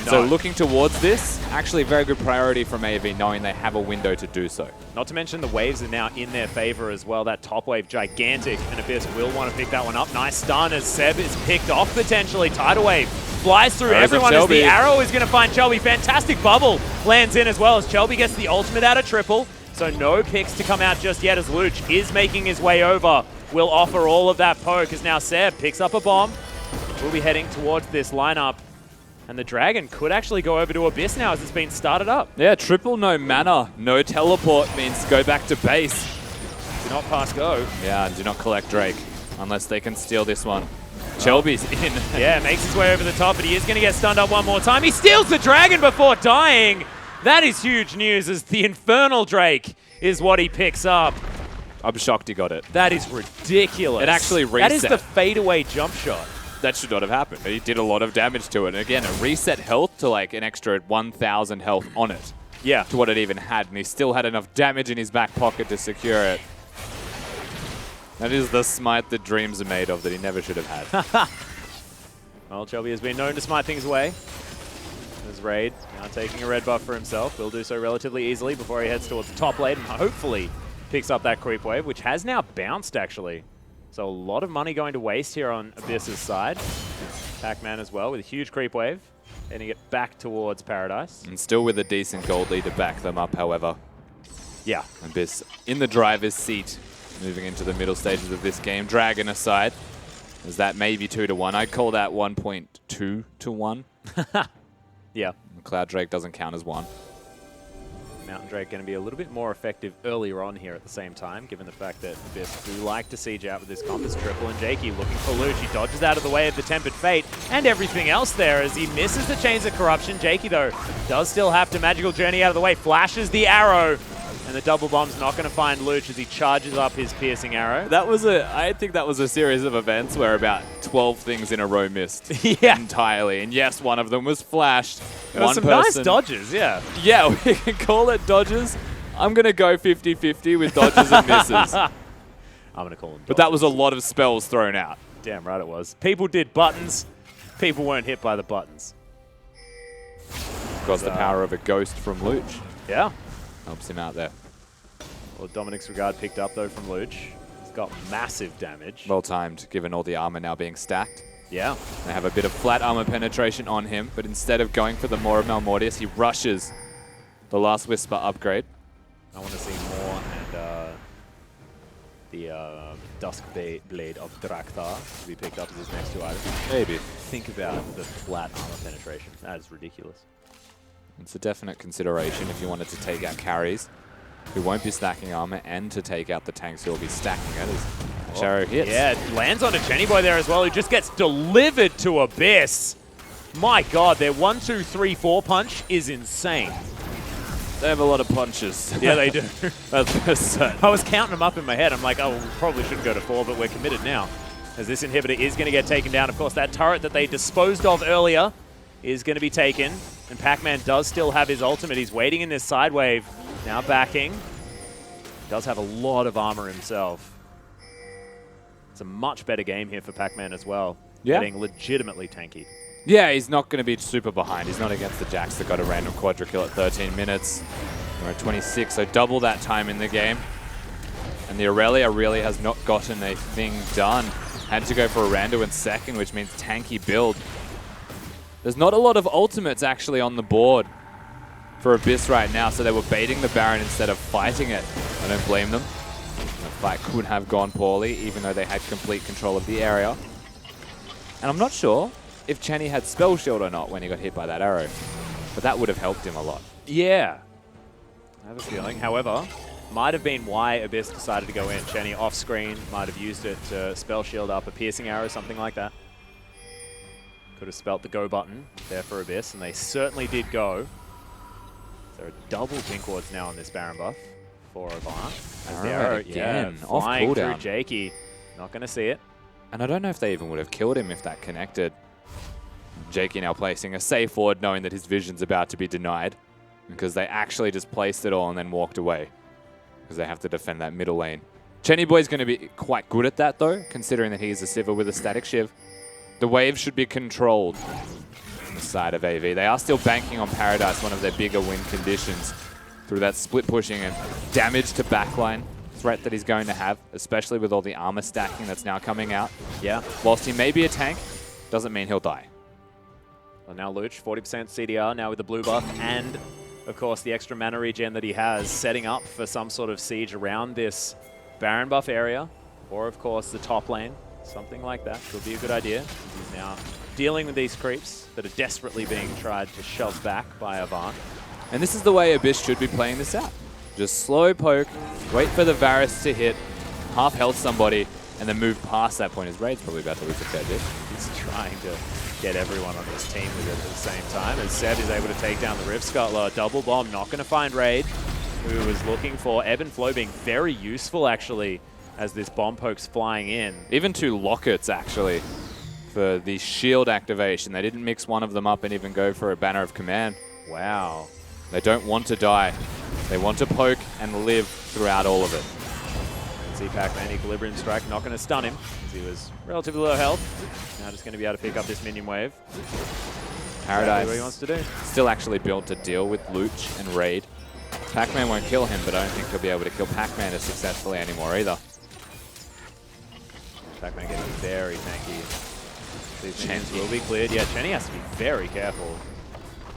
S1: No.
S3: So looking towards this, actually very good priority from AV, knowing they have a window to do so.
S1: Not to mention the waves are now in their favor as well. That top wave, gigantic, and Abyss will want to pick that one up. Nice stun as Seb is picked off potentially. Tidal wave flies through
S3: There's
S1: everyone as the
S3: Chelby.
S1: arrow is going to find Chelby. Fantastic bubble lands in as well as Chelby gets the ultimate out of triple. So no picks to come out just yet as Luch is making his way over. Will offer all of that poke as now Seb picks up a bomb. We'll be heading towards this lineup. And the Dragon could actually go over to Abyss now as it's been started up.
S3: Yeah, triple no mana, no teleport means go back to base.
S1: Do not pass go.
S3: Yeah, and do not collect Drake unless they can steal this one. Shelby's in.
S1: Yeah, makes his way over the top, but he is going to get stunned up one more time. He steals the Dragon before dying. That is huge news as the Infernal Drake is what he picks up.
S3: I'm shocked he got it.
S1: That is ridiculous.
S3: It actually
S1: That is
S3: reset.
S1: the fadeaway jump shot.
S3: That should not have happened. He did a lot of damage to it. And again, a reset health to like an extra 1,000 health on it.
S1: Yeah.
S3: To what it even had. And he still had enough damage in his back pocket to secure it. That is the smite that dreams are made of that he never should have had.
S1: Well, Chelby has been known to smite things away. As Raid now taking a red buff for himself. Will do so relatively easily before he heads towards the top lane and hopefully picks up that creep wave, which has now bounced actually. So a lot of money going to waste here on Abyss's side. Pac-Man as well with a huge creep wave. Heading it back towards Paradise.
S3: And still with a decent gold lead to back them up, however.
S1: Yeah.
S3: Abyss in the driver's seat, moving into the middle stages of this game. Dragon aside, is that maybe 2-1? I'd call that 1.2 to 1.
S1: Yeah.
S3: Cloud Drake doesn't count as 1.
S1: Mountain Drake going to be a little bit more effective earlier on here at the same time, given the fact that Abyss do like to siege out with this compass triple. And Jakey looking for Luch. He dodges out of the way of the Tempered Fate and everything else there as he misses the Chains of Corruption. Jakey, though, does still have to Magical Journey out of the way. Flashes the arrow. And the double bomb's not going to find Luch as he charges up his piercing arrow.
S3: I think that was a series of events where about 12 things in a row missed.
S1: Yeah.
S3: Entirely. And yes, one of them was flashed.
S1: There were some nice dodges, yeah.
S3: Yeah, we can call it dodges. I'm going to go 50-50 with dodges and misses.
S1: I'm going to call them dodges.
S3: But that was a lot of spells thrown out.
S1: Damn right it was. People did buttons. People weren't hit by the buttons.
S3: Of course, the power of a ghost from Luch
S1: Yeah.
S3: helps him out there.
S1: Well, Dominic's Regard picked up, though, from Luch. He's got massive damage.
S3: Well timed, given all the armor now being stacked.
S1: Yeah.
S3: They have a bit of flat armor penetration on him, but instead of going for the Maw of Malmortius, he rushes the Last Whisper upgrade.
S1: I want to see more and the Dusk Blade of Drakthar to be picked up as his next 2 items.
S3: Maybe.
S1: Think about the flat armor penetration. That is ridiculous.
S3: It's a definite consideration if you wanted to take out carries who won't be stacking armor and to take out the tanks who will be stacking it as Sharo hits.
S1: Yeah, it lands on a Jenny Boy there as well, who just gets delivered to Abyss. My God, their 1, 2, 3, 4 punch is insane.
S3: They have a lot of punches.
S1: Yeah, they do.
S3: That's for certain.
S1: I was counting them up in my head. I'm like, oh, we probably shouldn't go to 4, but we're committed now. As this inhibitor is going to get taken down. Of course, that turret that they disposed of earlier is going to be taken. And Pac-Man does still have his ultimate. He's waiting in this side wave. Now backing. Does have a lot of armor himself. It's a much better game here for Pac-Man as well.
S3: Yeah.
S1: Getting legitimately tanky.
S3: Yeah, he's not going to be super behind. He's not against the Jax that got a random quadra kill at 13 minutes. We're at 26, so double that time in the game. And the Aurelia really has not gotten a thing done. Had to go for a rando in second, which means tanky build. There's not a lot of ultimates actually on the board for Abyss right now, so they were baiting the Baron instead of fighting it. I don't blame them. The fight could have gone poorly, even though they had complete control of the area. And I'm not sure if Chenny had Spell Shield or not when he got hit by that arrow, but that would have helped him a lot.
S1: Yeah. I have a feeling. However, might have been why Abyss decided to go in. Chenny off screen, might have used it to spell shield up a piercing arrow, something like that. Could have spelt the go button there for Abyss, and they certainly did go. There are double pink wards now on this Baron buff for Avant. As the arrow
S3: again,
S1: yeah,
S3: off
S1: flying through
S3: cooldown.
S1: Jakey. Not going to see it.
S3: And I don't know if they even would have killed him if that connected. Jakey now placing a safe ward, knowing that his vision's about to be denied, because they actually just placed it all and then walked away, because they have to defend that middle lane. Chenny Boy's going to be quite good at that, though, considering that he is a Sivir with a static Shiv. The wave should be controlled on the side of AV. They are still banking on Paradise, one of their bigger win conditions, through that split pushing and damage to backline threat that he's going to have, especially with all the armor stacking that's now coming out.
S1: Yeah.
S3: Whilst he may be a tank, doesn't mean he'll die.
S1: Well, now Luch, 40% CDR, now with the blue buff, and of course the extra mana regen that he has, setting up for some sort of siege around this Baron buff area, or of course the top lane, something like that could be a good idea. He's now dealing with these creeps that are desperately being tried to shove back by Avant.
S3: And this is the way Abyss should be playing this out. Just slow poke, wait for the Varus to hit, half health somebody, and then move past that point. His Raid's probably about to lose a fair bit.
S1: He's trying to get everyone on this team with it at the same time. As Seb is able to take down the Rift Scuttler. Double bomb, not going to find Raid, who was looking for Ebb and Flow being very useful, actually, as this bomb poke's flying in.
S3: Even 2 Lockets, actually, for the shield activation. They didn't mix one of them up and even go for a Banner of Command.
S1: Wow.
S3: They don't want to die. They want to poke and live throughout all of it.
S1: See Pac-Man, Equilibrium Strike, not going to stun him, as he was relatively low health. Now just going to be able to pick up this minion wave.
S3: Paradise
S1: Exactly what he wants to do.
S3: still actually built to deal with Luch and Raid. Pac-Man won't kill him, but I don't think he'll be able to kill Pac-Man as successfully anymore either.
S1: Pac-Man getting very tanky. These minions will be cleared. Yeah, Chenny has to be very careful.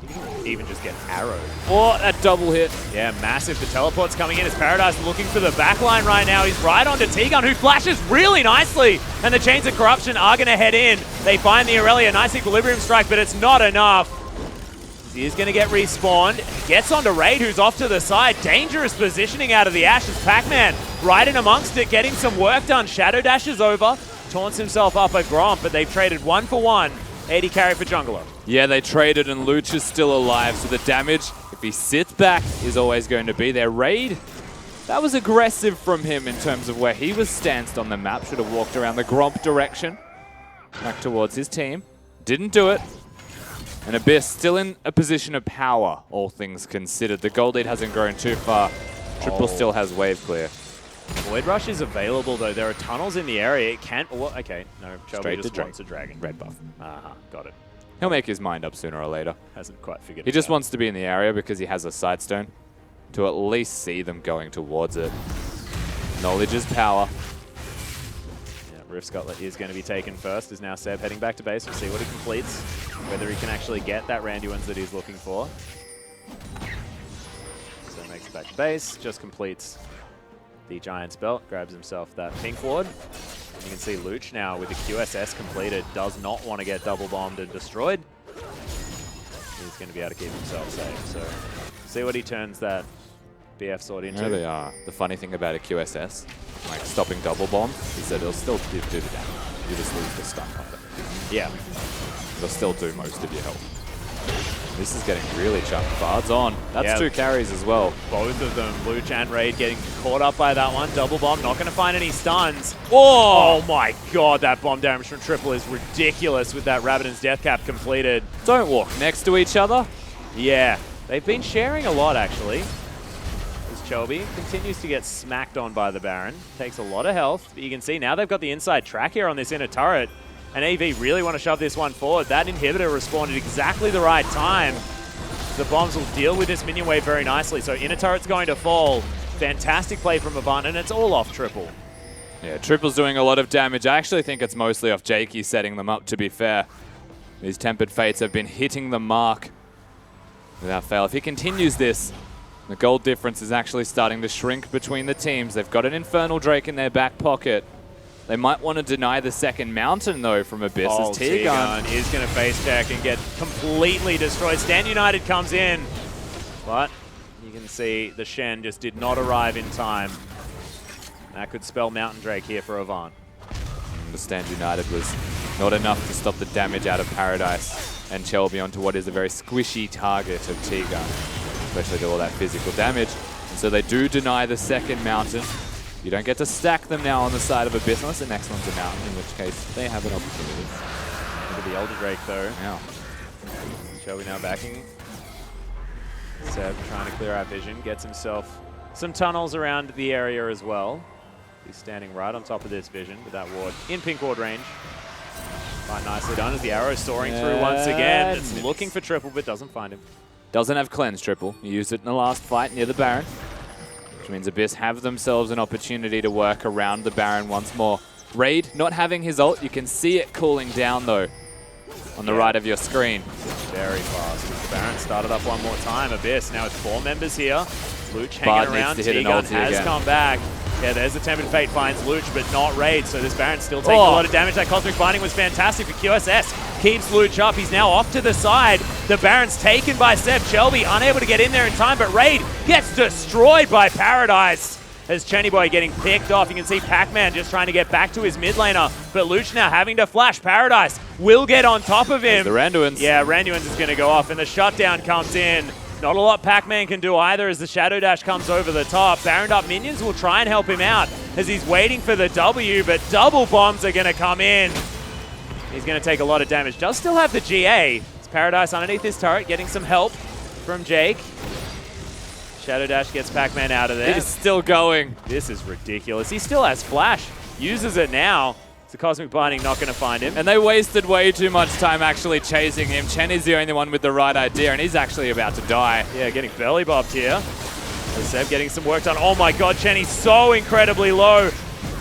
S1: He can even just get arrowed.
S3: Oh, that double hit.
S1: Yeah, massive. The teleport's coming in as Paradise looking for the backline right now. He's right onto T-Gun, who flashes really nicely. And the Chains of Corruption are going to head in. They find the Aurelia. Nice Equilibrium Strike, but it's not enough. He is going to get respawned. Gets onto Raid, who's off to the side. Dangerous positioning out of the Ashes. Pac-Man right in amongst it, getting some work done. Shadow dashes over. Taunts himself up at Gromp, but they've traded 1 for 1. 80 carry for Jungler.
S3: Yeah, they traded and Luch is still alive, so the damage, if he sits back, is always going to be there. Raid, that was aggressive from him in terms of where he was stanced on the map. Should have walked around the Gromp direction, back towards his team. Didn't do it. And Abyss still in a position of power, all things considered. The gold lead hasn't grown too far. Triple still has wave clear.
S1: Void Rush is available, though. There are tunnels in the area. It can't... Oh, okay, no, Shelby
S3: Straight
S1: just
S3: to
S1: wants a dragon.
S3: Red buff.
S1: Got it.
S3: He'll make his mind up sooner or later.
S1: Hasn't quite figured
S3: He
S1: it
S3: just
S1: out.
S3: wants to be in the area because he has a Sidestone to at least see them going towards it. Knowledge is power.
S1: Yeah, Rift Scuttler is going to be taken first. Is now Seb heading back to base. We'll see what he completes. Whether he can actually get that Randuin's that he's looking for. So makes it back to base. Just completes the Giant's Belt. Grabs himself that Pink Ward. You can see Luch now with the QSS completed. Does not want to get double bombed and destroyed. He's going to be able to keep himself safe. So see what he turns that BF sword into.
S3: There they are. The funny thing about a QSS, like stopping double bomb, is that it'll still do the damage. You just lose the stun on it.
S1: Yeah.
S3: It'll still do most of your health. This is getting really chunked. Bard's on. That's
S1: Yeah.
S3: 2 carries as well.
S1: Both of them, Luch and Raid, getting caught up by that one. Double bomb, not going to find any stuns. Oh my god, that bomb damage from Triple is ridiculous with that Rabbidan's Death Cap completed.
S3: Don't walk next to each other.
S1: Yeah, they've been sharing a lot actually. As Chelby continues to get smacked on by the Baron. Takes a lot of health, but you can see now they've got the inside track here on this inner turret. And AV really want to shove this one forward. That inhibitor respawned at exactly the right time. The bombs will deal with this minion wave very nicely. So inner turret's going to fall. Fantastic play from Avant, and it's all off Triple.
S3: Yeah, Triple's doing a lot of damage. I actually think it's mostly off Jakey setting them up, to be fair. These Tempered Fates have been hitting the mark without fail. If he continues this, the gold difference is actually starting to shrink between the teams. They've got an Infernal Drake in their back pocket. They might want to deny the second mountain, though, from Abyss.
S1: Oh,
S3: As T-Gun
S1: is going to face check and get completely destroyed. Stand United comes in, but you can see the Shen just did not arrive in time. That could spell Mountain Drake here for Avant.
S3: The Stand United was not enough to stop the damage out of Paradise and Chelby onto what is a very squishy target of T-Gun, especially to all that physical damage. And so they do deny the second mountain. You don't get to stack them now on the side of Abyss unless the next one's a mountain, in which case they have an opportunity.
S1: Look at the Elder Drake though.
S3: Yeah.
S1: Shelby now backing. Seb trying to clear out vision, gets himself some tunnels around the area as well. He's standing right on top of this vision with that ward in pink ward range. Quite nicely done as the arrow soaring through once again. It's looking for triple, but doesn't find him.
S3: Doesn't have cleanse triple. He used it in the last fight near the Baron, which means Abyss have themselves an opportunity to work around the Baron once more. Raid not having his ult. You can see it cooling down though on the right of your screen.
S1: Very fast. The Baron started up one more time. Abyss now with 4 members here. Luch
S3: Bard
S1: hanging around.
S3: needs to hit an
S1: T-Gun
S3: ulti
S1: has
S3: again.
S1: come back. Yeah, there's the Tempted Fate, finds Luch, but not Raid, so this Baron's still taking a lot of damage. That Cosmic Binding was fantastic for QSS. Keeps Luch up. He's now off to the side. The Baron's taken by Seb. Shelby unable to get in there in time, but Raid gets destroyed by Paradise. As Chenny Boy getting picked off. You can see Pac-Man just trying to get back to his mid laner, but Luch now having to flash. Paradise will get on top of him.
S3: The Randuins.
S1: Yeah, Randuins is going to go off, and the shutdown comes in. Not a lot Pac-Man can do either as the Shadow Dash comes over the top. Baroned up minions will try and help him out as he's waiting for the W, but double bombs are going to come in. He's going to take a lot of damage. Does still have the GA. It's Paradise underneath his turret, getting some help from Jake. Shadow Dash gets Pac-Man out of there.
S3: He's still going.
S1: This is ridiculous. He still has Flash. Uses it now. It's a Cosmic Binding not going to find him.
S3: And they wasted way too much time actually chasing him. Chen is the only one with the right idea, and he's actually about to die.
S1: Yeah, getting belly bobbed here. Seb getting some work done. Oh my god, Chenny's so incredibly low.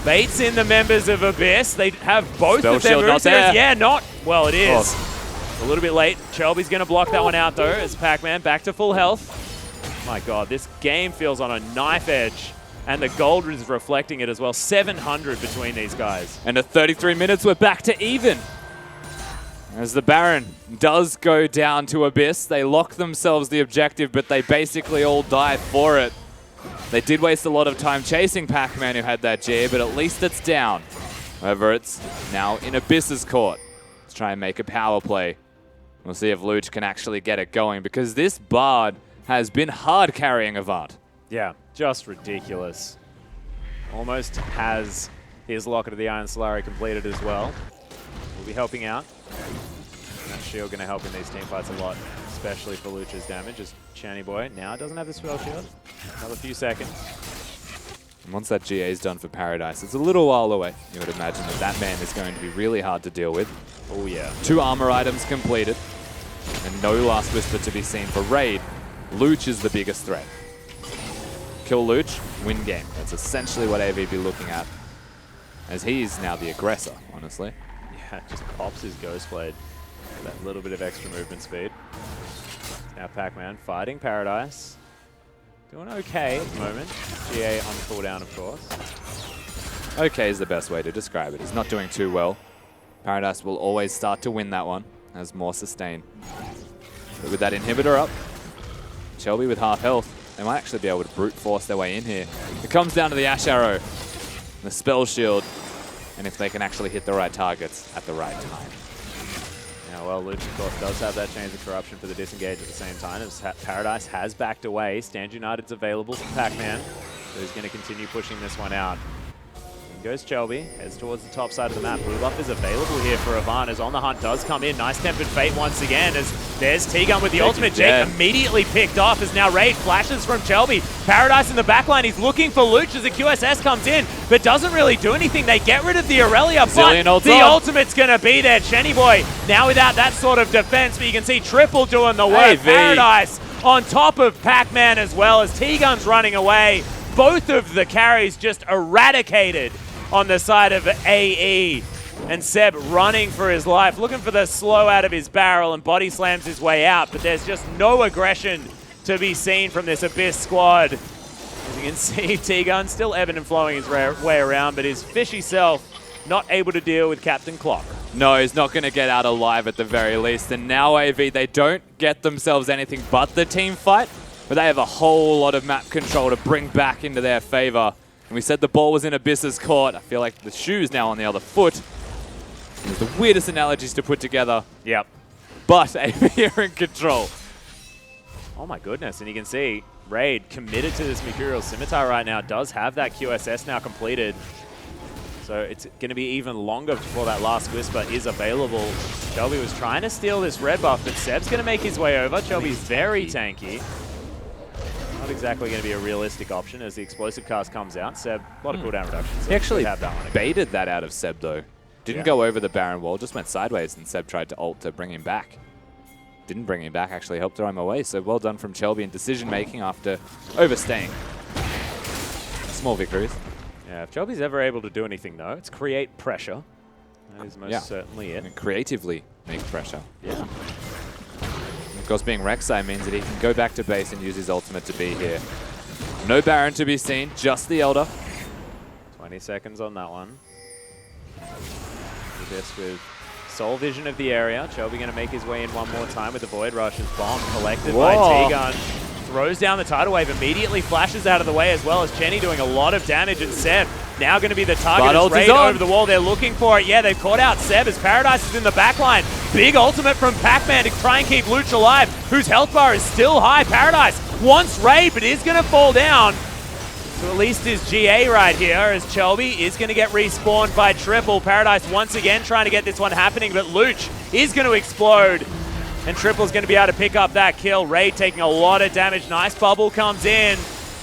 S1: Baits in the members of Abyss. They have both
S3: Spell
S1: of their
S3: shield
S1: moves.
S3: not there.
S1: Yeah, not. Well, it is.
S3: Oh.
S1: A little bit late. Shelby's going to block that one out, though, as Pac-Man back to full health. My god, this game feels on a knife edge. And the gold is reflecting it as well. 700 between these guys.
S3: And at 33 minutes, we're back to even. As the Baron does go down to Abyss, they lock themselves the objective, but they basically all die for it. They did waste a lot of time chasing Pac-Man, who had that G, but at least it's down. However, it's now in Abyss's court. Let's try and make a power play. We'll see if Luch can actually get it going, because this Bard has been hard carrying Avant.
S1: Yeah, just ridiculous. Almost has his Locket of the Iron Solari completed as well. Will be helping out. And that shield going to help in these team fights a lot, especially for Luch's damage, as Channy Boy now doesn't have the spell shield. Another few seconds.
S3: And once that GA is done for Paradise, it's a little while away. You would imagine that that man is going to be really hard to deal with.
S1: Oh yeah.
S3: 2 armor items completed, and no Last Whisper to be seen for Raid. Luch is the biggest threat. Kill Luch, win game. That's essentially what AV be looking at, as he's now the aggressor, honestly.
S1: Yeah, just pops his Ghost Blade. That little bit of extra movement speed. Now Pac-Man fighting Paradise. Doing okay at the moment. GA on cooldown, of course.
S3: Okay is the best way to describe it. He's not doing too well. Paradise will always start to win that one, as more sustain. But with that inhibitor up, Shelby with half health, they might actually be able to brute force their way in here. It comes down to the Ash Arrow, the Spell Shield, and if they can actually hit the right targets at the right time.
S1: Yeah, well, Luch, of course, does have that Chains of Corruption for the disengage at the same time, as Paradise has backed away. Stand United's available for Pac-Man, so he's going to continue pushing this one out. Goes Shelby, heads towards the top side of the map. Blue buff is available here for Avant, as On the Hunt does come in. Nice Tempered Fate once again, as there's T-Gun with the ultimate. Jake immediately picked off, as now Raid flashes from Shelby. Paradise in the backline, he's looking for Luch as the QSS comes in, but doesn't really do anything. They get rid of the Aurelia, but the ultimate's going to be there. Chenny Boy now without that sort of defense, but you can see Triple doing the work. Paradise on top of Pac-Man as well, as T-Gun's running away. Both of the carries just eradicated on the side of AE, and Seb running for his life, looking for the slow out of his barrel, and body slams his way out, but there's just no aggression to be seen from this Abyss squad. As you can see, T-Gun still ebbing and flowing his way around, but his fishy self not able to deal with Captain Clock.
S3: No, he's not going to get out alive at the very least, and now AV, they don't get themselves anything but the team fight, but they have a whole lot of map control to bring back into their favor. And we said the ball was in Abyss's court. I feel like the shoe's now on the other foot. It's the weirdest analogies to put together.
S1: Yep.
S3: But AV are in control.
S1: Oh my goodness, and you can see Raid committed to this Mercurial Scimitar right now, does have that QSS now completed. So it's going to be even longer before that Last Whisper is available. Shelby was trying to steal this red buff, but Seb's going to make his way over. Shelby's very tanky. Not exactly going to be a realistic option as the explosive cast comes out. Seb, a lot of cooldown reductions. So
S3: He actually
S1: have that one again.
S3: baited that out of Seb, though. Didn't go over the Baron wall, just went sideways, and Seb tried to ult to bring him back. Didn't bring him back, actually helped throw him away. So well done from Chelby in decision-making after overstaying. Small victories.
S1: Yeah, if Chelby's ever able to do anything, though, it's create pressure. That is most certainly it.
S3: And creatively make pressure.
S1: Yeah.
S3: Of course, being Rek'Sai means that he can go back to base and use his ultimate to be here. No Baron to be seen, just the Elder.
S1: 20 seconds on that one. This with sole vision of the area. Chelby going to make his way in one more time with the Void Rush's bomb collected by T-Gun. Throws down the tidal wave, immediately flashes out of the way as well as Jenny doing a lot of damage, and Seb now going to be the target as Raid over the wall. They're looking for it. Yeah, they've caught out Seb as Paradise is in the backline. Big ultimate from Pac-Man to try and keep Luch alive, whose health bar is still high. Paradise wants Raid, but is going to fall down. So at least his GA right here as Chelby is going to get respawned by Triple. Paradise once again trying to get this one happening, but Luch is going to explode. And Triple's going to be able to pick up that kill. Raid taking a lot of damage. Nice bubble comes in.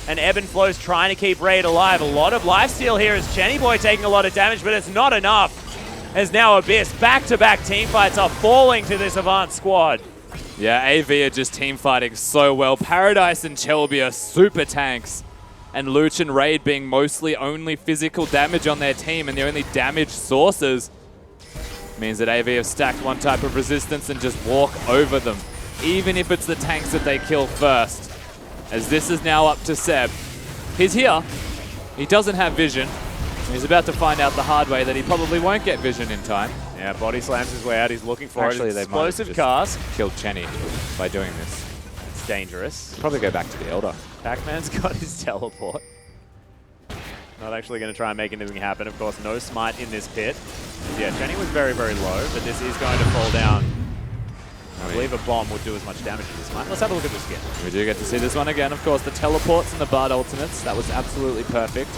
S1: And Ebb and Flow's trying to keep Raid alive. A lot of lifesteal here as Jenny Boy taking a lot of damage, but it's not enough. As now Abyss, back-to-back team fights are falling to this Avant squad.
S3: Yeah, AV are just team fighting so well. Paradise and Chelby are super tanks. And Luch and Raid being mostly only physical damage on their team and the only damage sources means that AV have stacked one type of resistance and just walk over them, even if it's the tanks that they kill first. As this is now up to Seb. He's here. He doesn't have vision. He's about to find out the hard way that he probably won't get vision in time.
S1: Yeah, body slams his way out. He's looking for
S3: Actually,
S1: it.
S3: they might have
S1: Explosive
S3: just
S1: cast.
S3: killed Chenny by doing this.
S1: It's dangerous.
S3: Probably go back to the Elder.
S1: Pac-Man's got his teleport. Not actually going to try and make anything happen. Of course, no smite in this pit. Yeah, Jenny was very, very low, but this is going to fall down. I believe a bomb would do as much damage as this smite. Let's have a look at this again.
S3: We do get to see this one again. Of course, the teleports and the Bard ultimates. That was absolutely perfect.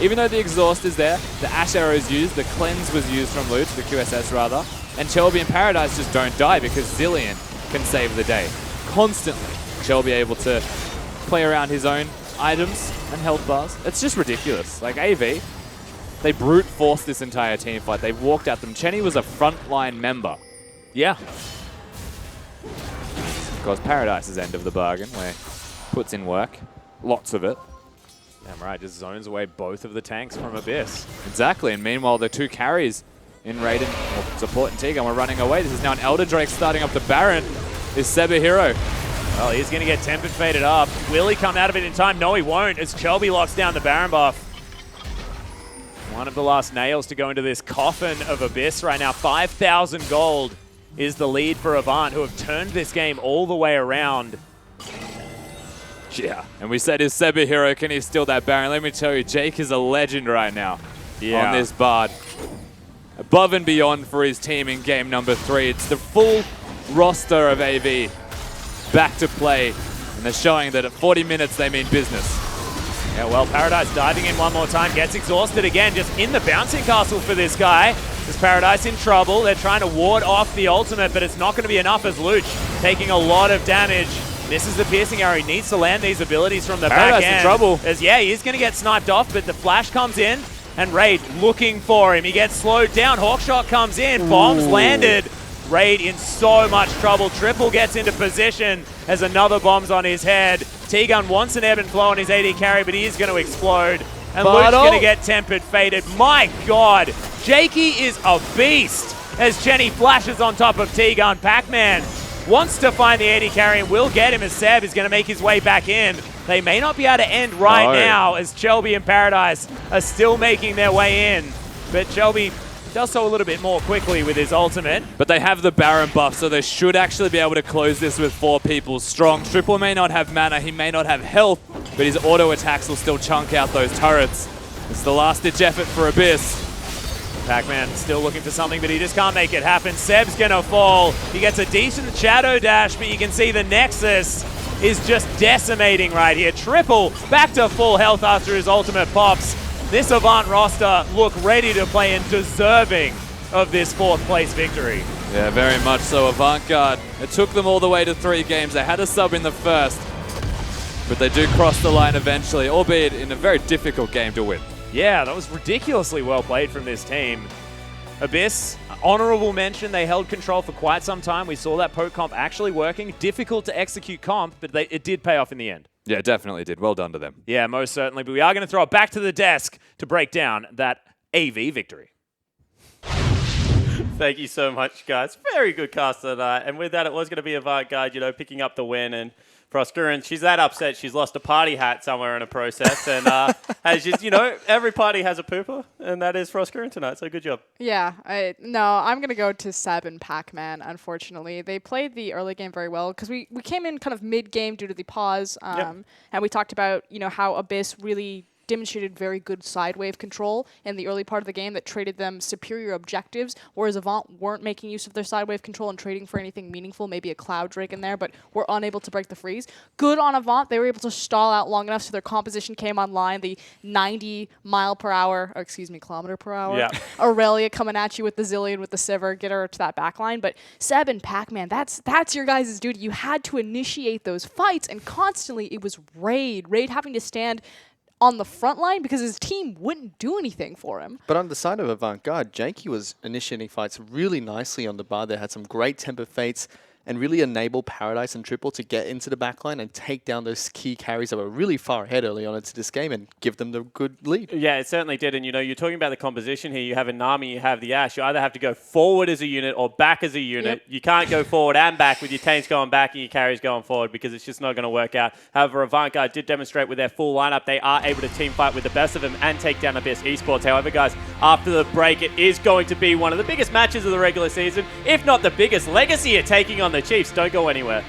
S3: Even though the exhaust is there, the Ash arrow is used, the cleanse was used from Luch, the QSS rather, and Chelby and Paradise just don't die because Zillion can save the day. Constantly, Chelby able to play around his own items and health bars. It's just ridiculous. Like AV, they brute forced this entire team fight. They walked at them. Chenny was a frontline member.
S1: Yeah.
S3: Of course, Paradise's end of the bargain, where he puts in work. Lots of it.
S1: Damn right, just zones away both of the tanks from Abyss.
S3: Exactly, and meanwhile, the two carries in Raiden, or support and T-Gun were running away. This is now an Elder Drake starting up the Baron. Is Seb a hero?
S1: Well, he's going to get tempered faded up. Will he come out of it in time? No, he won't, as Chelby locks down the Baron buff. One of the last nails to go into this coffin of Abyss right now. 5,000 gold is the lead for Avant, who have turned this game all the way around.
S3: Yeah, and we said, is Seb a hero? Can he steal that Baron? Let me tell you, Jake is a legend right now on this Bard. Above and beyond for his team in game number 3. It's the full roster of AV back to play, and they're showing that at 40 minutes they mean business.
S1: Yeah, well, Paradise diving in one more time, gets exhausted again, just in the bouncing castle for this guy. Is Paradise in trouble? They're trying to ward off the ultimate, but it's not going to be enough as Luch taking a lot of damage. Misses the piercing arrow. He needs to land these abilities from the back end.
S3: In trouble.
S1: As, yeah, he is going to get sniped off, but the flash comes in, and Raid looking for him. He gets slowed down. Hawkshot comes in. Bombs landed. Raid in so much trouble. Triple gets into position as another bomb's on his head. T-Gun wants an ebb and flow on his AD carry, but he is going to explode. And Luke's going to get tempered, faded. My God, Jakey is a beast as Jenny flashes on top of T-Gun. Pac-Man wants to find the AD carry and will get him as Seb is going to make his way back in. They may not be able to end right now as Chelby and Paradise are still making their way in. But Chelby does so a little bit more quickly with his ultimate.
S3: But they have the Baron buff, so they should actually be able to close this with 4 people strong. Triple may not have mana, he may not have health, but his auto attacks will still chunk out those turrets. It's the last-ditch effort for Abyss.
S1: Pac-Man still looking for something, but he just can't make it happen. Seb's gonna fall. He gets a decent shadow dash, but you can see the Nexus is just decimating right here. Triple back to full health after his ultimate pops. This Avant roster look ready to play and deserving of this 4th place victory.
S3: Yeah, very much so. Avant Garde, it took them all the way to 3 games. They had a sub in the first. But they do cross the line eventually, albeit in a very difficult game to win.
S1: Yeah, that was ridiculously well played from this team. Abyss, honorable mention, they held control for quite some time. We saw that poke comp actually working. Difficult to execute comp, but it did pay off in the end.
S3: Yeah, definitely did. Well done to them.
S1: Yeah, most certainly. But we are going to throw it back to the desk to break down that AV victory.
S4: Thank you so much, guys. Very good cast tonight. And with that, it was going to be Avant Garde, picking up the win. And Proscurin, she's that upset. She's lost a party hat somewhere in a process. And has just, every party has a pooper. And that is Proscurin tonight. So good job.
S5: Yeah. I'm going to go to Seb and Pac-Man, unfortunately. They played the early game very well because we came in kind of mid-game due to the pause. And we talked about, how Abyss really demonstrated very good side wave control in the early part of the game that traded them superior objectives, whereas Avant weren't making use of their side wave control and trading for anything meaningful, maybe a Cloud Drake in there, but were unable to break the freeze. Good on Avant. They were able to stall out long enough so their composition came online, the 90 kilometer per hour.
S4: Yeah.
S5: Aurelia coming at you with the Zillion, with the Sivir, get her to that backline. But Seb and Pac-Man, that's your guys' duty. You had to initiate those fights, and constantly it was Raid having to stand on the front line because his team wouldn't do anything for him.
S6: But on the side of Avant Garde, Janky was initiating fights really nicely on the bar. They had some great temper fates and really enable Paradise and Triple to get into the backline and take down those key carries that were really far ahead early on into this game and give them the good lead.
S4: Yeah, it certainly did. And, you're talking about the composition here. You have a Nami, you have the Ashe. You either have to go forward as a unit or back as a unit.
S5: Yep.
S4: You can't go forward and back with your tanks going back and your carries going forward because it's just not going to work out. However, Avant Garde did demonstrate with their full lineup they are able to team fight with the best of them and take down Abyss Esports. However, guys, after the break, it is going to be one of the biggest matches of the regular season, if not the biggest. Legacy are taking on the Chiefs. Don't go anywhere.